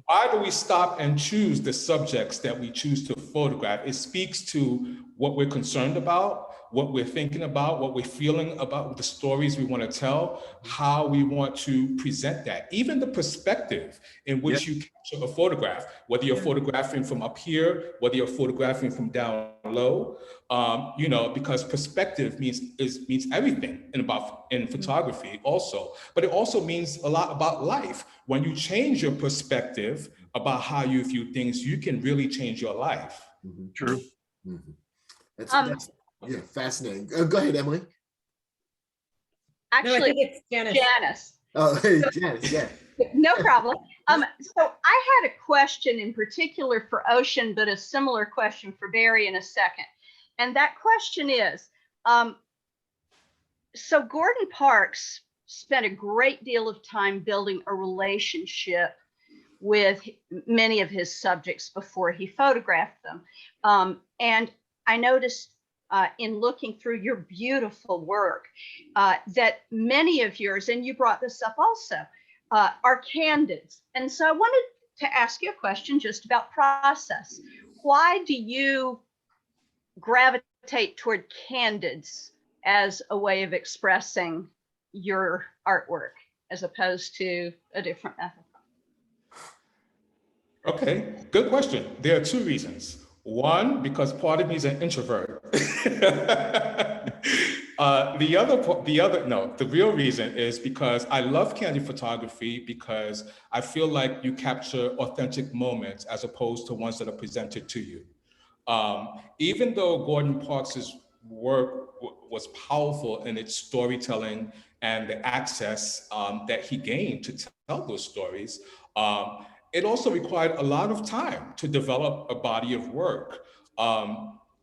Why do we stop and choose the subjects that we choose to photograph? It speaks to what we're concerned about, what we're thinking about, what we're feeling about, the stories we want to tell, how we want to present that. Even the perspective in which you capture a photograph, whether you're photographing from up here, whether you're photographing from down low, you know, because perspective means everything in photography also, but it also means a lot about life. When you change your perspective about how you view things, you can really change your life. True. That's yeah, fascinating. Go ahead, Emily. Actually, no, I think it's Janice. Oh, hey, Janice, yeah. No problem. So I had a question in particular for Ocean, but a similar question for Barry in a second. And that question is, so Gordon Parks spent a great deal of time building a relationship with many of his subjects before he photographed them. And I noticed in looking through your beautiful work that many of yours, and you brought this up also, are candids. And so I wanted to ask you a question just about process. Why do you gravitate toward candids as a way of expressing your artwork as opposed to a different method? Okay, good question. There are two reasons. One, because part of me is an introvert. The real reason is because I love candid photography because I feel like you capture authentic moments as opposed to ones that are presented to you. Even though Gordon Parks's work was powerful in its storytelling and the access that he gained to tell those stories, it also required a lot of time to develop a body of work.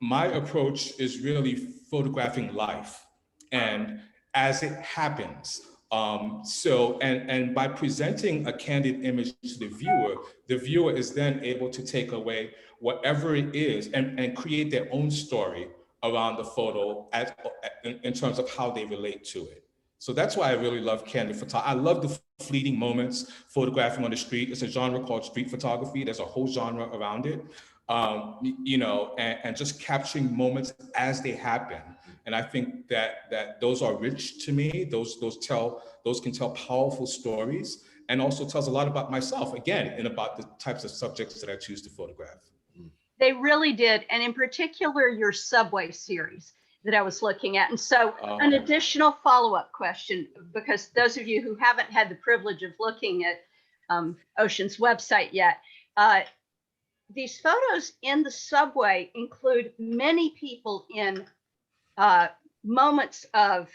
My approach is really photographing life and as it happens. And by presenting a candid image to the viewer is then able to take away whatever it is and create their own story around the photo in terms of how they relate to it. So that's why I really love candid photography. I love the fleeting moments, photographing on the street. It's a genre called street photography. There's a whole genre around it, and just capturing moments as they happen. And I think that those are rich to me. Those can tell powerful stories, and also tells a lot about myself, again, and about the types of subjects that I choose to photograph. They really did, and in particular, your Subway series that I was looking at. And so an additional follow-up question, because those of you who haven't had the privilege of looking at Ocean's website yet, these photos in the subway include many people in moments of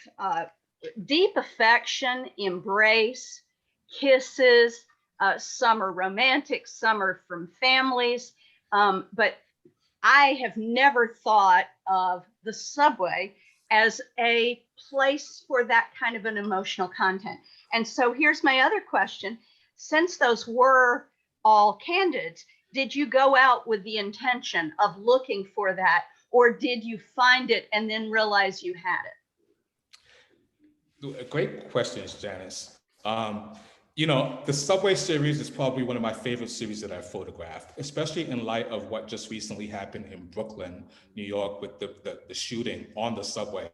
deep affection, embrace, kisses. Some are romantic, some are from families, but I have never thought of the subway as a place for that kind of an emotional content. And so here's my other question. Since those were all candids, did you go out with the intention of looking for that, or did you find it and then realize you had it? Great questions, Janice. The Subway series is probably one of my favorite series that I've photographed, especially in light of what just recently happened in Brooklyn, New York, with the shooting on the subway.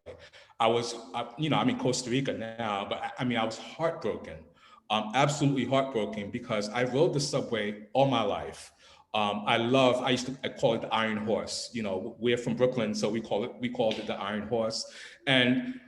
I'm in Costa Rica now, but I was heartbroken, absolutely heartbroken, because I rode the subway all my life. I call it the Iron Horse. We're from Brooklyn, so we called it the Iron Horse. And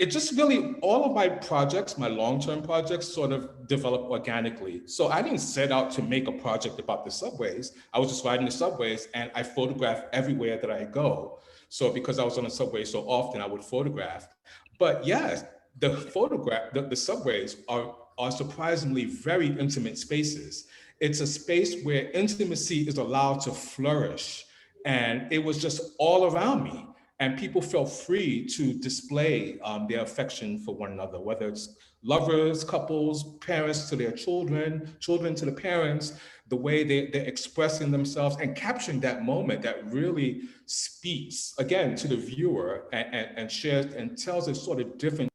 it just really, all of my projects, my long-term projects, sort of developed organically. So I didn't set out to make a project about the subways. I was just riding the subways and I photograph everywhere that I go. So because I was on the subway so often, I would photograph. But yes, the subways are surprisingly very intimate spaces. It's a space where intimacy is allowed to flourish. And it was just all around me. And people felt free to display their affection for one another, whether it's lovers, couples, parents to their children, children to the parents, the way they're expressing themselves and capturing that moment that really speaks, again, to the viewer and shares and tells a sort of different.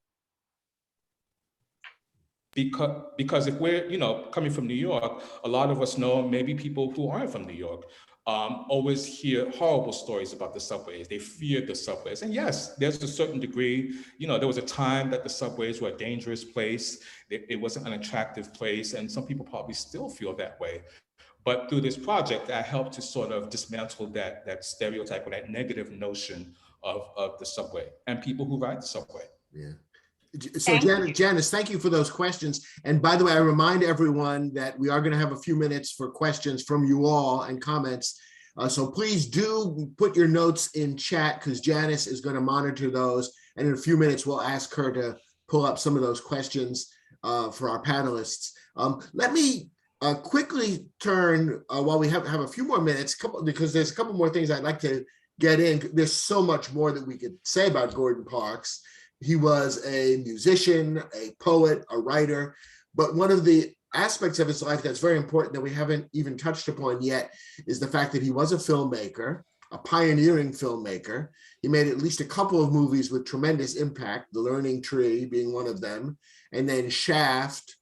Because if we're, coming from New York, a lot of us know, maybe people who aren't from New York, always hear horrible stories about the subways. They feared the subways. And yes, there's a certain degree, there was a time that the subways were a dangerous place. It was an unattractive place. And some people probably still feel that way. But through this project, I helped to sort of dismantle that stereotype or that negative notion of the subway and people who ride the subway. Yeah. So Janice, thank you for those questions. And by the way, I remind everyone that we are going to have a few minutes for questions from you all and comments. So please do put your notes in chat because Janice is going to monitor those. And in a few minutes, we'll ask her to pull up some of those questions for our panelists. Let me quickly turn, while we have a few more minutes, because there's a couple more things I'd like to get in. There's so much more that we could say about Gordon Parks. He was a musician, a poet, a writer, but one of the aspects of his life that's very important that we haven't even touched upon yet is the fact that he was a filmmaker, a pioneering filmmaker. He made at least a couple of movies with tremendous impact, The Learning Tree being one of them, and then Shaft,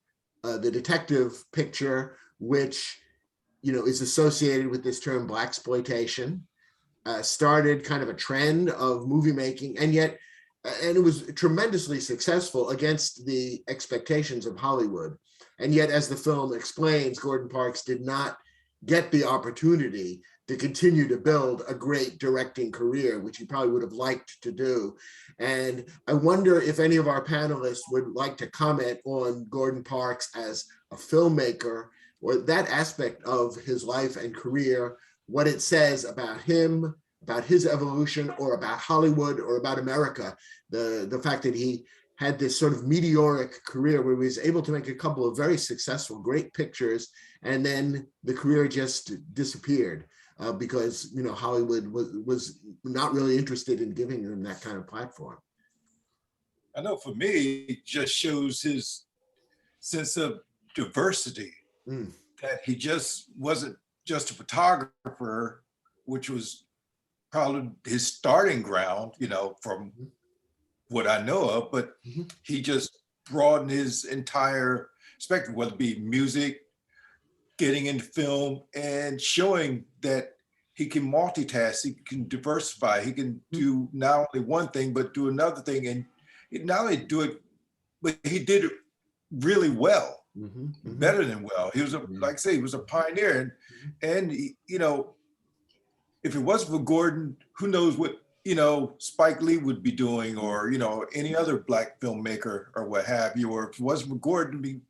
the detective picture, which is associated with this term blaxploitation, started kind of a trend of movie making, and it was tremendously successful against the expectations of Hollywood. And yet, as the film explains, Gordon Parks did not get the opportunity to continue to build a great directing career, which he probably would have liked to do. And I wonder if any of our panelists would like to comment on Gordon Parks as a filmmaker, or that aspect of his life and career, what it says about him, about his evolution, or about Hollywood, or about America. The fact that he had this sort of meteoric career where he was able to make a couple of very successful, great pictures, and then the career just disappeared because Hollywood was not really interested in giving him that kind of platform. I know for me, it just shows his sense of diversity, that he just wasn't just a photographer, which was probably his starting ground, from what I know of, but he just broadened his entire spectrum, whether it be music, getting into film, and showing that he can multitask, he can diversify, he can do not only one thing, but do another thing. And not only do it, but he did it really well, better than well. He was, like I say, he was a pioneer. And if it wasn't for Gordon, who knows what, Spike Lee would be doing, or, any other Black filmmaker or what have you. Or if it wasn't for Gordon,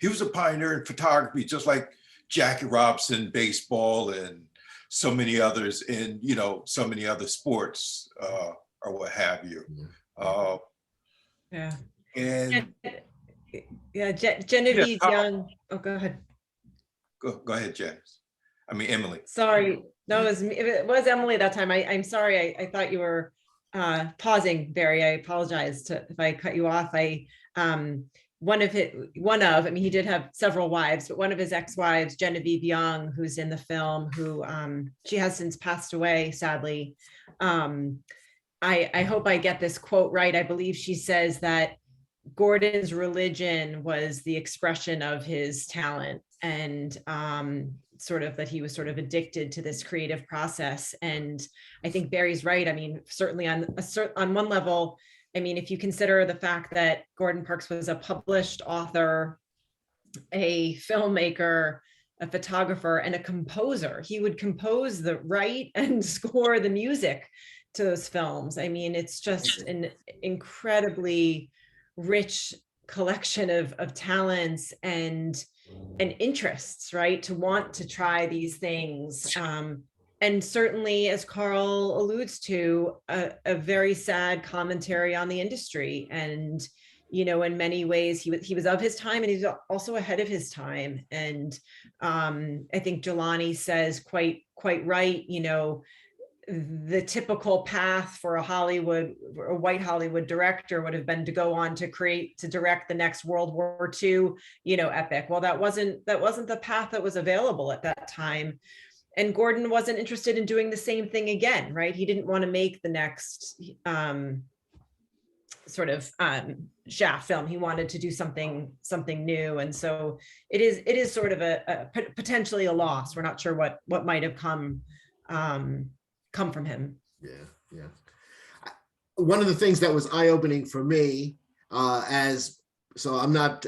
he was a pioneer in photography, just like Jackie Robinson, baseball, and so many others in, so many other sports or what have you. Yeah. And Genevieve Young. Oh, go ahead. Go ahead, Janice. Emily. Sorry. No, it was Emily that time. I'm sorry. I thought you were pausing, Barry. I apologize if I cut you off. He did have several wives, but one of his ex-wives, Genevieve Young, who's in the film, who she has since passed away, sadly. I hope I get this quote right. I believe she says that Gordon's religion was the expression of his talent, and that he was sort of addicted to this creative process. And I think Barry's right. Certainly on one level, if you consider the fact that Gordon Parks was a published author, a filmmaker, a photographer, and a composer, he would compose write and score the music to those films. It's just an incredibly rich collection of talents and interests, right? To want to try these things. And certainly, as Carl alludes to, a very sad commentary on the industry. And, in many ways, he was of his time, and he's also ahead of his time. And I think Jelani says quite right, the typical path for a white Hollywood director would have been to go on to direct the next World War II, epic. Well, that wasn't the path that was available at that time. And Gordon wasn't interested in doing the same thing again, right? He didn't want to make the next Shaft film. He wanted to do something new. And so it is sort of a potentially a loss. We're not sure what might have come from him. Yeah. One of the things that was eye-opening for me, I'm not,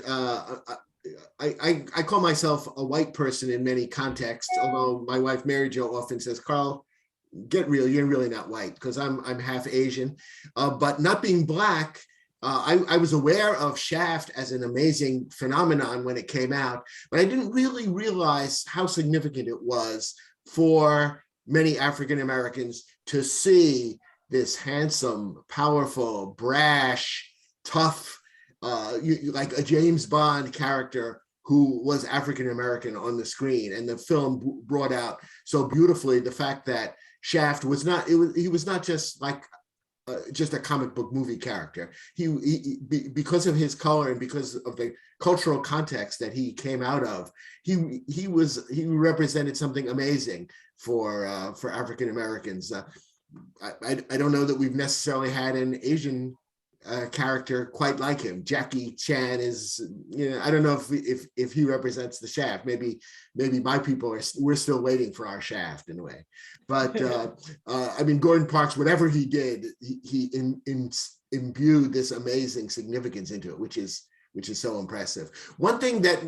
I call myself a white person in many contexts, although my wife Mary Jo often says, Carl, get real, you're really not white, because I'm half Asian. But not being Black, I was aware of Shaft as an amazing phenomenon when it came out, but I didn't really realize how significant it was for many African Americans to see this handsome, powerful, brash, tough, like a James Bond character who was African American on the screen. And the film brought out so beautifully the fact that Shaft was not, he was not just like just a comic book movie character. Because of his color and because of the cultural context that he came out of, he represented something amazing for African Americans. I don't know that we've necessarily had an Asian character quite like him. Jackie Chan is, I don't know if he represents the Shaft. Maybe my people we're still waiting for our Shaft in a way. But I mean, Gordon Parks, whatever he did, he imbued this amazing significance into it, which is so impressive. One thing that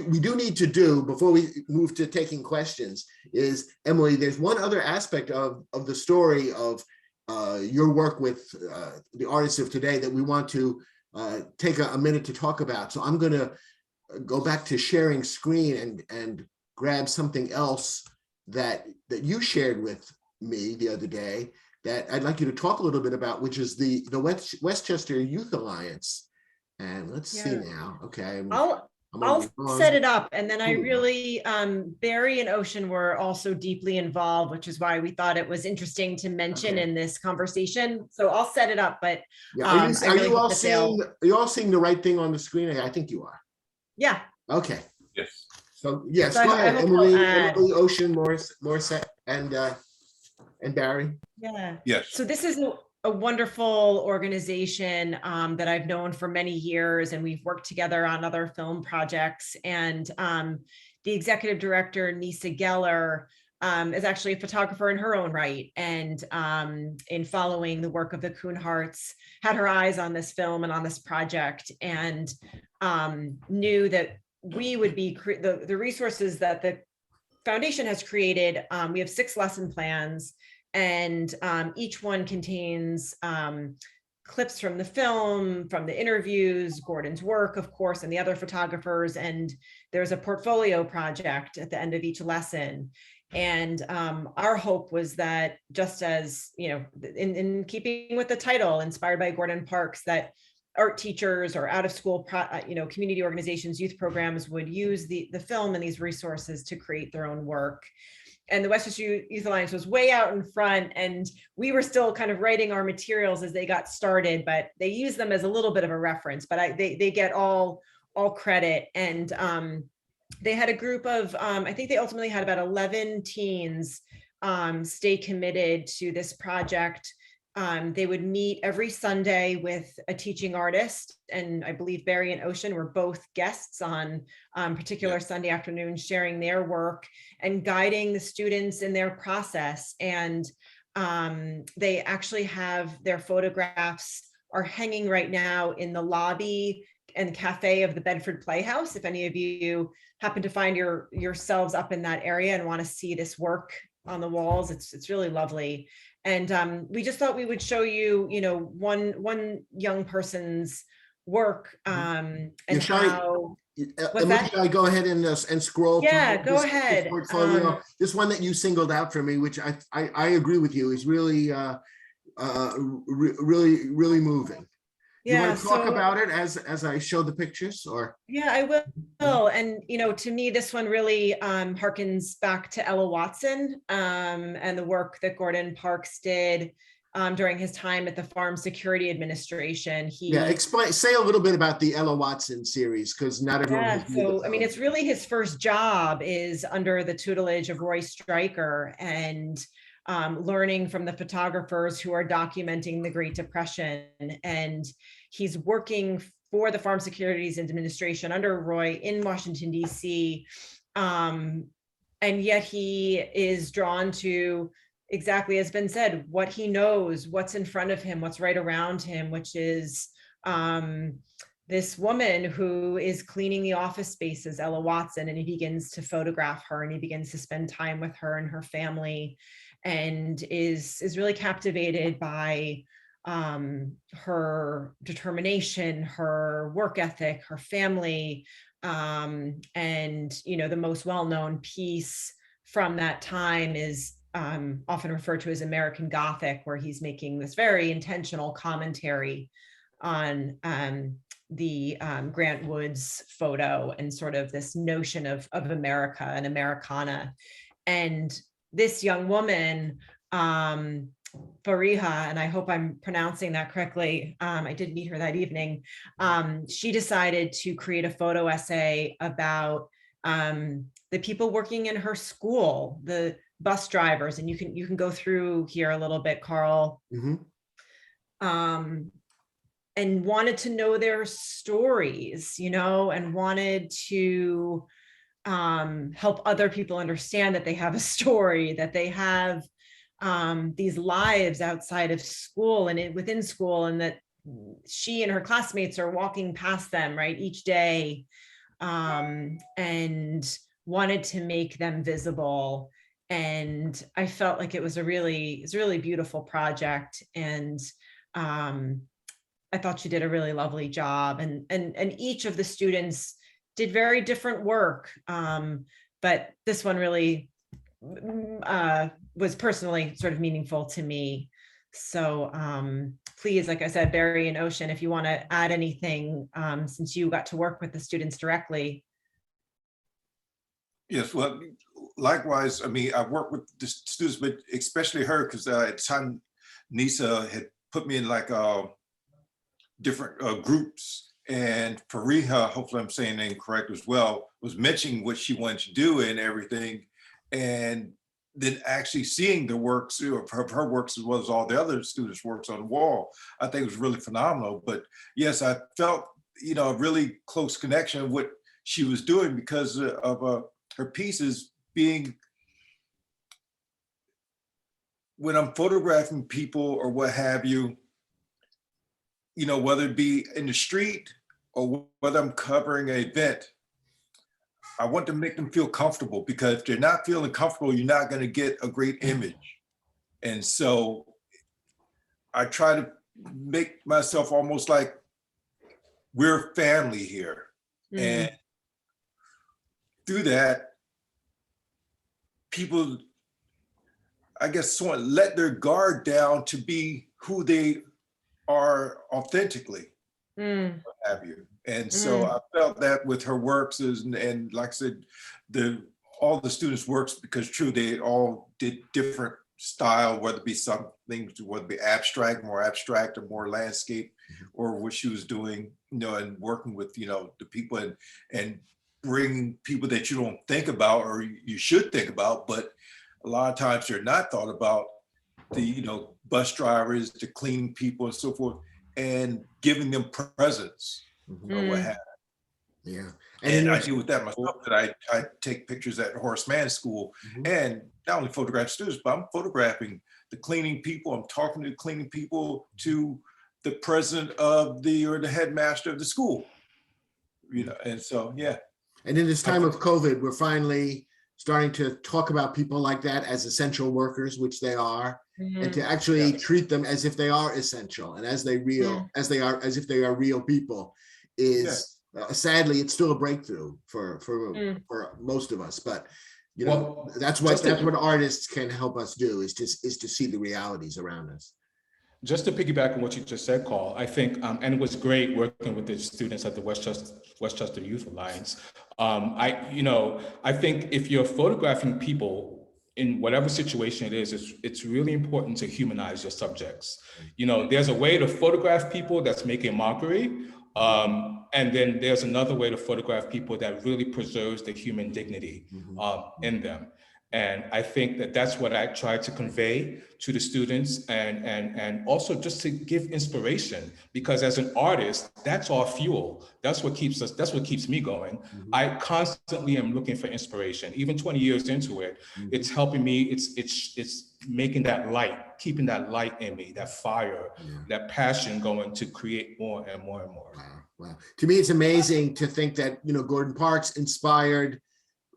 we do need to do before we move to taking questions is, Emily, there's one other aspect of the story of your work with the artists of today that we want to take a minute to talk about. So I'm going to go back to sharing screen and grab something else that you shared with me the other day that I'd like you to talk a little bit about, which is the Westchester Youth Alliance. And let's see now. Okay. I'll set it up, and then I really, Barry and Ocean were also deeply involved, which is why we thought it was interesting to mention in this conversation. So I'll set it up, but are you all seeing the right thing on the screen? I think you are. Yeah. Okay. Yes. So yes, go ahead, Emily, Ocean, Morissette, and Barry. Yeah. Yes. So this is a wonderful organization that I've known for many years, and we've worked together on other film projects. And the executive director, Nisa Geller, is actually a photographer in her own right. And in following the work of the Coon Hearts, had her eyes on this film and on this project, and knew that we would be the resources that the foundation has created. We have 6 lesson plans, and each one contains clips from the film, from the interviews, Gordon's work, of course, and the other photographers. And there's a portfolio project at the end of each lesson. And our hope was that, just as, in keeping with the title, inspired by Gordon Parks, that art teachers or out of school, community organizations, youth programs would use the film and these resources to create their own work. And the Westchester Youth Alliance was way out in front, and we were still kind of writing our materials as they got started, but they use them as a little bit of a reference, but they get all credit. And they had a group of, I think they ultimately had about 11 teens stay committed to this project. They would meet every Sunday with a teaching artist, and I believe Barry and Ocean were both guests on particular Sunday afternoons, sharing their work and guiding the students in their process. And they actually have their photographs are hanging right now in the lobby and cafe of the Bedford Playhouse. If any of you happen to find yourselves up in that area and want to see this work on the walls, it's really lovely. And we just thought we would show you, one young person's work, and how. Should I go ahead and scroll? Yeah, go ahead. This portfolio, this one that you singled out for me, which I agree with you, is really, really moving. You want to talk about it as I show the pictures, or? Yeah, I will. And, to me, this one really harkens back to Ella Watson and the work that Gordon Parks did during his time at the Farm Security Administration. Say a little bit about the Ella Watson series, because not everyone has viewed it. So, I mean, it's really his first job is under the tutelage of Roy Stryker, and learning from the photographers who are documenting the Great Depression. And he's working for the Farm Securities Administration under Roy in Washington, D.C. And yet he is drawn to, exactly as been said, what he knows, what's in front of him, what's right around him, which is this woman who is cleaning the office spaces, Ella Watson, and he begins to photograph her, and he begins to spend time with her and her family, and is really captivated by her determination, her work ethic, her family, and the most well-known piece from that time is often referred to as American Gothic, where he's making this very intentional commentary on the Grant Woods photo and sort of this notion of America and Americana. And this young woman Fariha, and I hope I'm pronouncing that correctly. I did meet her that evening. She decided to create a photo essay about the people working in her school, the bus drivers, and you can go through here a little bit, Carl. And wanted to know their stories, and wanted to help other people understand that they have a story, that they have these lives outside of school and within school, and that she and her classmates are walking past them, right, each day, and wanted to make them visible. And I felt like it was a really beautiful project. And I thought she did a really lovely job. And each of the students did very different work. But this one really was personally sort of meaningful to me. So please, like I said, Barry and Ocean, if you want to add anything, since you got to work with the students directly. Yes, well, likewise, I mean, I've worked with the students, but especially her, because at the time, Nisa had put me in like different groups, and Fariha, hopefully I'm saying the name correct as well, was mentioning what she wanted to do and everything. And then actually seeing the works of her works as well as all the other students' works on the wall, I think it was really phenomenal. But yes, I felt, a really close connection of what she was doing because of her pieces being, when I'm photographing people or what have you, whether it be in the street or whether I'm covering an event, I want to make them feel comfortable, because if they're not feeling comfortable, you're not going to get a great image. And so I try to make myself almost like we're family here. And through that, people, I guess, sort of let their guard down to be who they are authentically, what have you. And so I felt that with her works, and like I said, all the students' works, because true, they all did different style, whether it be something, whether it be more abstract or more landscape, or what she was doing, and working with, the people and bringing people that you don't think about, or you should think about, but a lot of times they're not thought about, the, bus drivers, the cleaning people and so forth, and giving them presence. Or what have you. Yeah. And I deal with that myself, that I take pictures at Horace Mann School, and not only photograph students, but I'm photographing the cleaning people. I'm talking to the cleaning people, to the president or the headmaster of the school, and so, yeah. And in this time of COVID, we're finally starting to talk about people like that as essential workers, which they are, and to actually treat them as if they are essential and as if they are real people. Is sadly, it's still a breakthrough for most of us, but that's what artists can help us do, is to see the realities around us. Just to piggyback on what you just said, Carl, I think, and it was great working with the students at the Westchester Youth Alliance. I think if you're photographing people in whatever situation it is, it's really important to humanize your subjects. There's a way to photograph people that's making mockery, and then there's another way to photograph people that really preserves the human dignity in them. And I think that that's what I try to convey to the students, and also just to give inspiration, because as an artist, that's our fuel. That's what keeps me going. I constantly am looking for inspiration. Even 20 years into it, it's helping me. It's making that light, keeping that light in me, that fire, that passion going to create more and more and more. Wow. To me, it's amazing to think that, Gordon Parks inspired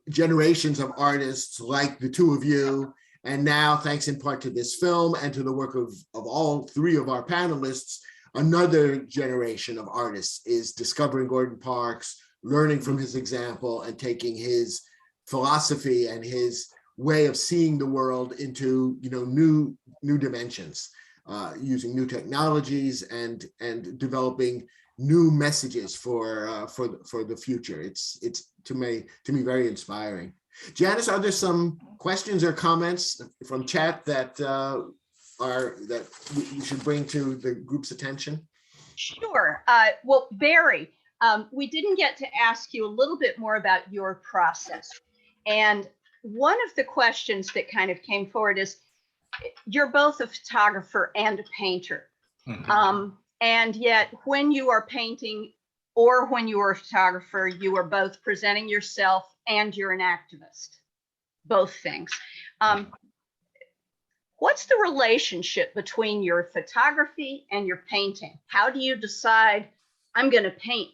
generations of artists like the two of you. And now, thanks in part to this film and to the work of all three of our panelists, another generation of artists is discovering Gordon Parks, learning from his example, and taking his philosophy and his way of seeing the world into new dimensions, using new technologies and developing new messages for the future. It's to me very inspiring. Janice, are there some questions or comments from chat that that we should bring to the group's attention? Sure. Well, Barry, we didn't get to ask you a little bit more about your process. And one of the questions that kind of came forward is, you're both a photographer and a painter. Mhm. And yet when you are painting or when you are a photographer, you are both presenting yourself and you're an activist, both things. What's the relationship between your photography and your painting? How do you decide, I'm going to paint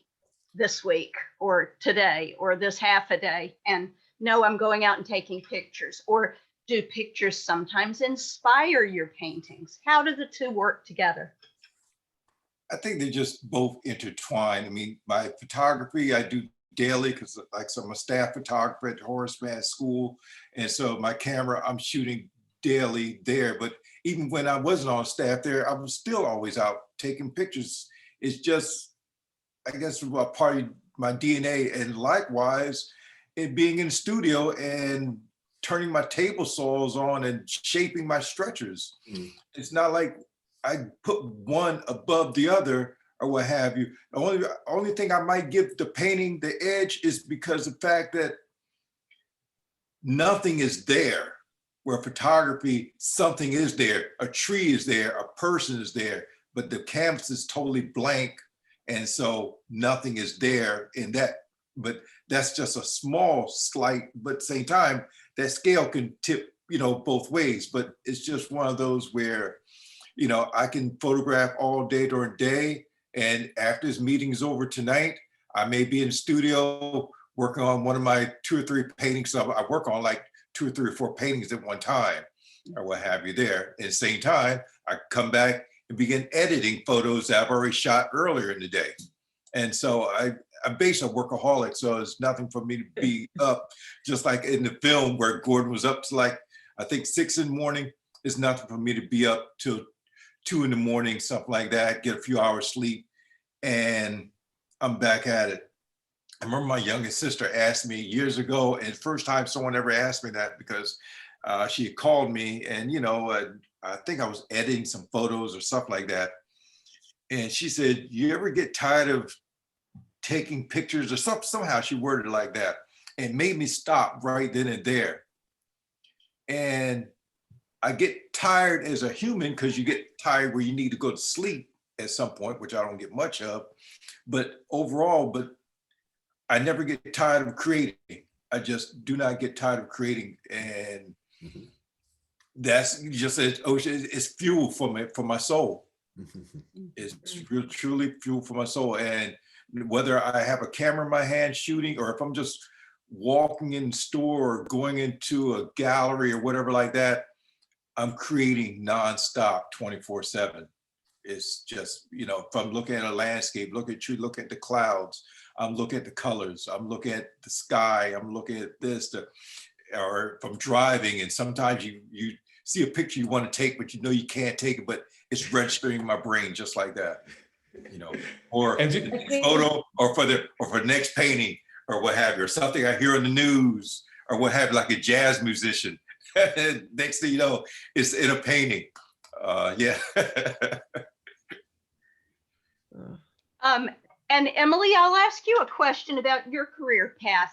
this week or today or this half a day, and no, I'm going out and taking pictures? Or do pictures sometimes inspire your paintings? How do the two work together? I think they're just both intertwined. I mean, my photography I do daily because, like, so I'm a staff photographer at Horace Mann School, and so my camera I'm shooting daily there. But even when I wasn't on staff there, I was still always out taking pictures. It's just, I guess, a part of my DNA. And likewise, it being in the studio and turning my table saws on and shaping my stretchers. It's not like I put one above the other or what have you. The only thing I might give the painting the edge is because the fact that nothing is there. Where photography, something is there, a tree is there, a person is there, but the canvas is totally blank. And so nothing is there in that, but that's just a small, slight, but at the same time, that scale can tip, both ways. But it's just one of those where, I can photograph all day during the day. And after this meeting is over tonight, I may be in the studio working on one of my 2 or 3 paintings. I work on like 2 or 3 or 4 paintings at one time or what have you there. At the same time, I come back and begin editing photos that I've already shot earlier in the day. And so I'm basically a workaholic. So it's nothing for me to be up, just like in the film where Gordon was up to like, I think 6 in the morning. It's nothing for me to be up till 2 in the morning, something like that, get a few hours sleep, and I'm back at it. I remember my youngest sister asked me years ago, and first time someone ever asked me that, because she had called me and, I think I was editing some photos or stuff like that. And she said, you ever get tired of taking pictures or something? Somehow she worded it like that, and made me stop right then and there. And I get tired as a human because you get tired where you need to go to sleep at some point, which I don't get much of, but overall, I never get tired of creating. I just do not get tired of creating. And that's just, it's fuel for my soul. It's truly fuel for my soul. And whether I have a camera in my hand shooting, or if I'm just walking in the store or going into a gallery or whatever like that, I'm creating nonstop 24/7. It's just, if I'm looking at a landscape, look at you, look at the clouds, I'm looking at the colors, I'm looking at the sky, I'm looking at this, or if I'm driving and sometimes you see a picture you want to take, but you can't take it, but it's registering in my brain just like that, or photo, or for the next painting or what have you, or something I hear on the news or what have you, like a jazz musician. Next thing you know, it's in a painting. Yeah. And Emily, I'll ask you a question about your career path.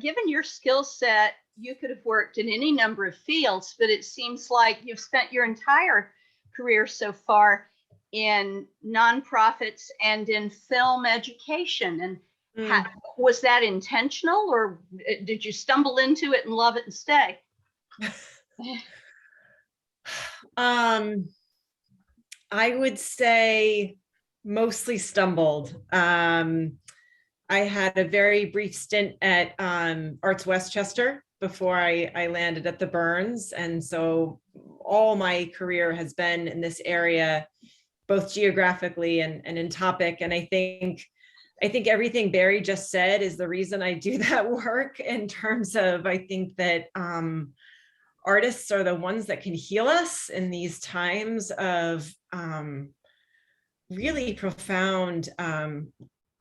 Given your skill set, you could have worked in any number of fields, but it seems like you've spent your entire career so far in nonprofits and in film education. And was that intentional, or did you stumble into it and love it and stay? I would say mostly stumbled. I had a very brief stint at Arts Westchester before I landed at the Burns. And so all my career has been in this area, both geographically and in topic. And I think everything Barry just said is the reason I do that work, in terms of, I think that artists are the ones that can heal us in these times of really profound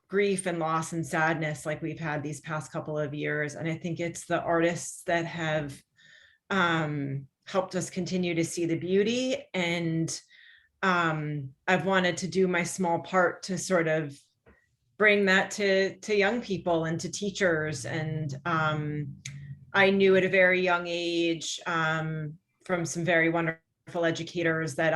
grief and loss and sadness like we've had these past couple of years. And I think it's the artists that have helped us continue to see the beauty. And I've wanted to do my small part to sort of bring that to young people and to teachers. And I knew at a very young age from some very wonderful educators that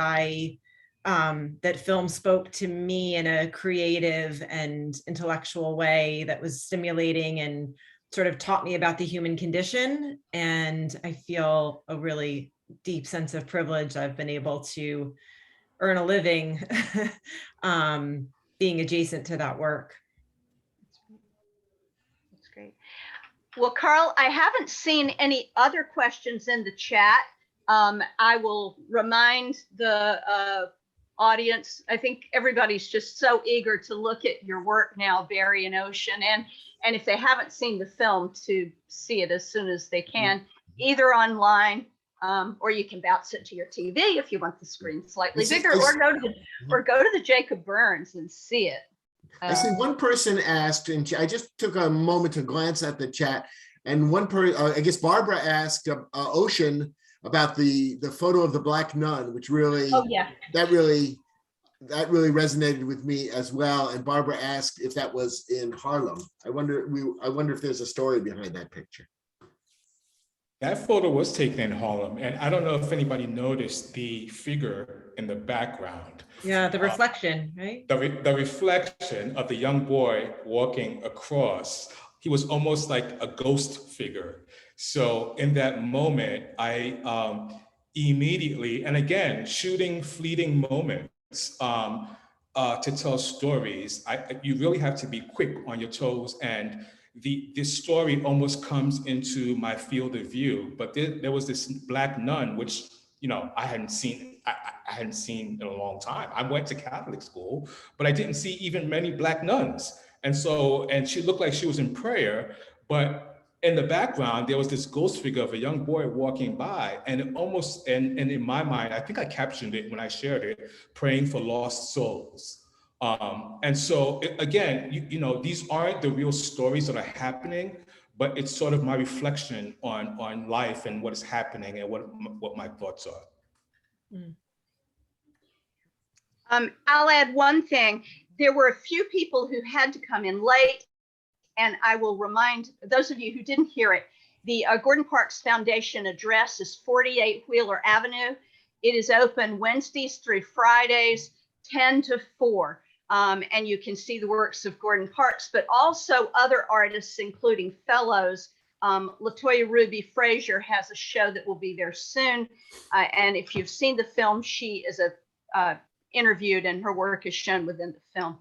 that film spoke to me in a creative and intellectual way that was stimulating and sort of taught me about the human condition. And I feel a really deep sense of privilege. I've been able to earn a living being adjacent to that work. That's great. Well, Carl, I haven't seen any other questions in the chat. I will remind the audience, I think everybody's just so eager to look at your work now, Barry and Ocean, and if they haven't seen the film, to see it as soon as they can, either online, or you can bounce it to your TV if you want the screen slightly bigger, or go to the Jacob Burns and see it. I see one person asked, and I just took a moment to glance at the chat, and one person, I guess Barbara asked Ocean about the photo of the Black Nun, which really, that really resonated with me as well. And Barbara asked if that was in Harlem. I wonder if there's a story behind that picture. That photo was taken in Harlem, and I don't know if anybody noticed the figure in the background. Yeah, the reflection, right? The reflection of the young boy walking across. He was almost like a ghost figure. So in that moment, I immediately, and again, shooting fleeting moments to tell stories, you really have to be quick on your toes, and this story almost comes into my field of view. But there was this Black nun, which I hadn't seen in a long time. I went to Catholic school, but I didn't see even many Black nuns. And she looked like she was in prayer, but in the background, there was this ghost figure of a young boy walking by, and and in my mind, I think I captioned it when I shared it, praying for lost souls. And so again, these aren't the real stories that are happening, but it's sort of my reflection on life and what is happening and what my thoughts are. I'll add one thing. There were a few people who had to come in late, and I will remind those of you who didn't hear it, the Gordon Parks Foundation address is 48 Wheeler Avenue. It is open Wednesdays through Fridays, 10 to 4. And you can see the works of Gordon Parks, but also other artists, including fellows. Latoya Ruby Frazier has a show that will be there soon. And if you've seen the film, she is interviewed and her work is shown within the film.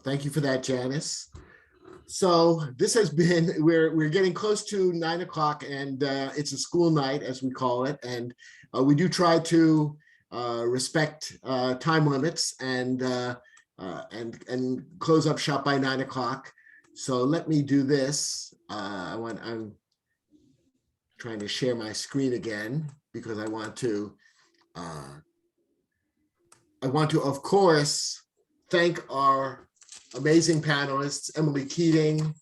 Thank you for that, Janice. So this has been, we're getting close to 9 o'clock, and it's a school night, as we call it. And we do try to respect time limits and close up shop by 9 o'clock. So let me do this. I'm trying to share my screen again because I want to, of course, thank our amazing panelists, Emily Keating,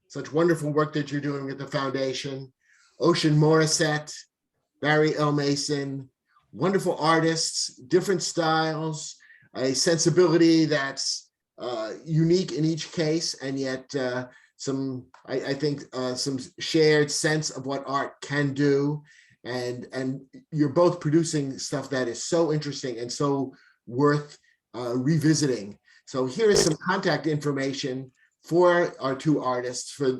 such wonderful work that you're doing with the foundation, Ocean Morissette, Barry L. Mason, wonderful artists, different styles, a sensibility that's unique in each case, and yet some shared sense of what art can do. And you're both producing stuff that is so interesting and so worth revisiting. So here is some contact information for our two artists, for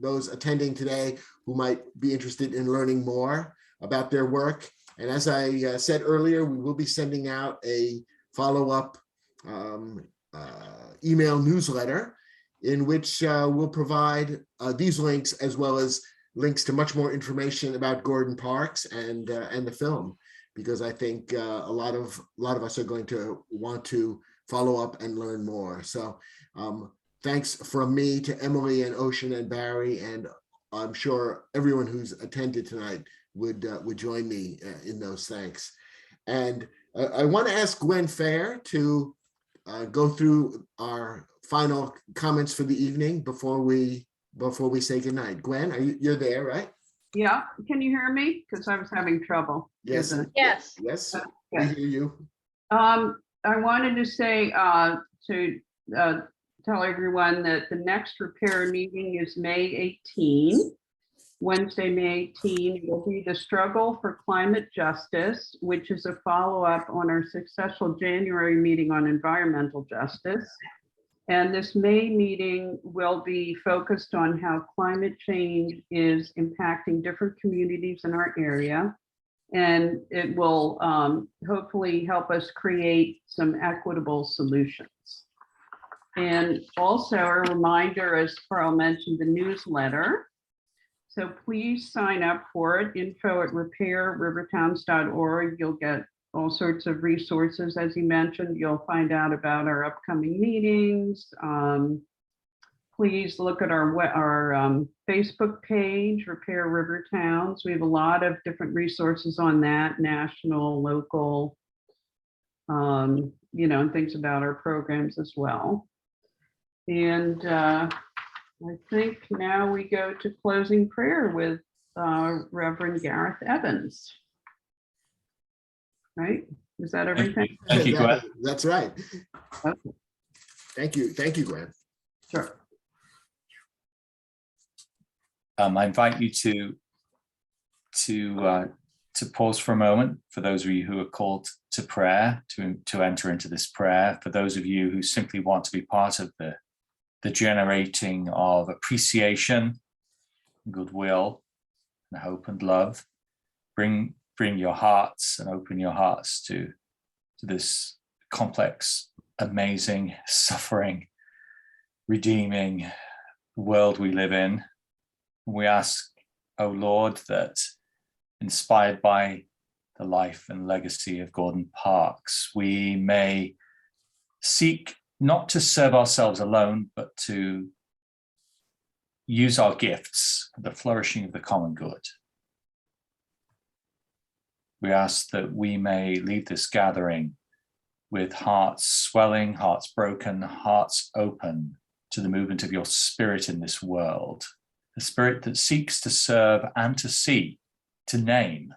those attending today who might be interested in learning more about their work. And as I said earlier, we will be sending out a follow-up email newsletter in which we'll provide these links, as well as links to much more information about Gordon Parks and the film, because I think a lot of us are going to want to follow up and learn more. So thanks from me to Emily and Ocean and Barry, and I'm sure everyone who's attended tonight would join me in those thanks. And I want to ask Gwen Fair to go through our final comments for the evening before we before we say goodnight? Gwen, you're there, right? Yeah, can you hear me? Because I was having trouble. Yes. Yes. Yes, we Okay. hear you. I wanted to say to tell everyone that the next repair meeting is May 18, Wednesday, May 18. It will be the struggle for climate justice, which is a follow-up on our successful January meeting on environmental justice. And this May meeting will be focused on how climate change is impacting different communities in our area. And it will hopefully help us create some equitable solutions. And also a reminder, as Carl mentioned, the newsletter. So please sign up for it, info@repairrivertowns.org. You'll get all sorts of resources. As you mentioned, you'll find out about our upcoming meetings. Please look at our Facebook page, Repair River Towns. We have a lot of different resources on that, national, local, and things about our programs as well. And I think now we go to closing prayer with Reverend Gareth Evans. Right? Is that everything? Thank you, Gwen. That's right. Okay. Thank you, Gwen. Sure. I invite you to pause for a moment for those of you who are called to prayer, to enter into this prayer. For those of you who simply want to be part of the generating of appreciation, goodwill, and hope and love, bring your hearts and open your hearts to this complex, amazing, suffering, redeeming world we live in. We ask, O Lord, that inspired by the life and legacy of Gordon Parks, we may seek not to serve ourselves alone, but to use our gifts for the flourishing of the common good. We ask that we may leave this gathering with hearts swelling, hearts broken, hearts open to the movement of your spirit in this world, the spirit that seeks to serve and to see, to name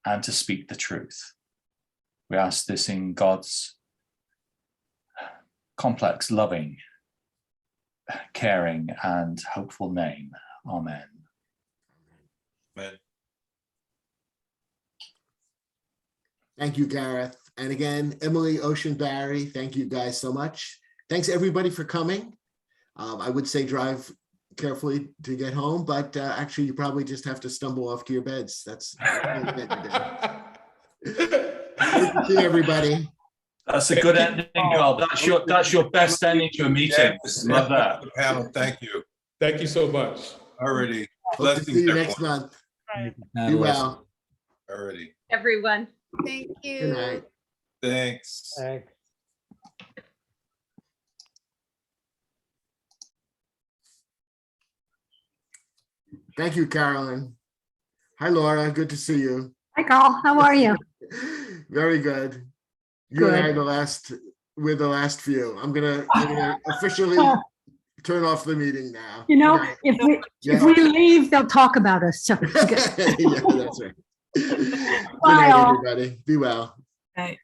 and to speak the truth. We ask this in God's complex, loving, caring, and hopeful name. Amen. Amen. Thank you, Gareth. And again, Emily, Ocean, Barry, thank you guys so much. Thanks everybody for coming. I would say drive carefully to get home, but actually you probably just have to stumble off to your beds. That's good to see everybody. That's a good ending, Carl. That's your best ending to a meeting. Love that. Panel, thank you. Thank you so much. Already. Hope to see you next month. Be well. Already. Everyone. Thank you. Good night. Thanks. Thank you, Carolyn. Hi, Laura. Good to see you. Hi, Carl. How are you? Very good. You and I are we're the last few. I'm gonna officially turn off the meeting now. If we leave, they'll talk about us. So. Yeah, that's right. Good Bye, night, all. everybody. Be well. Right.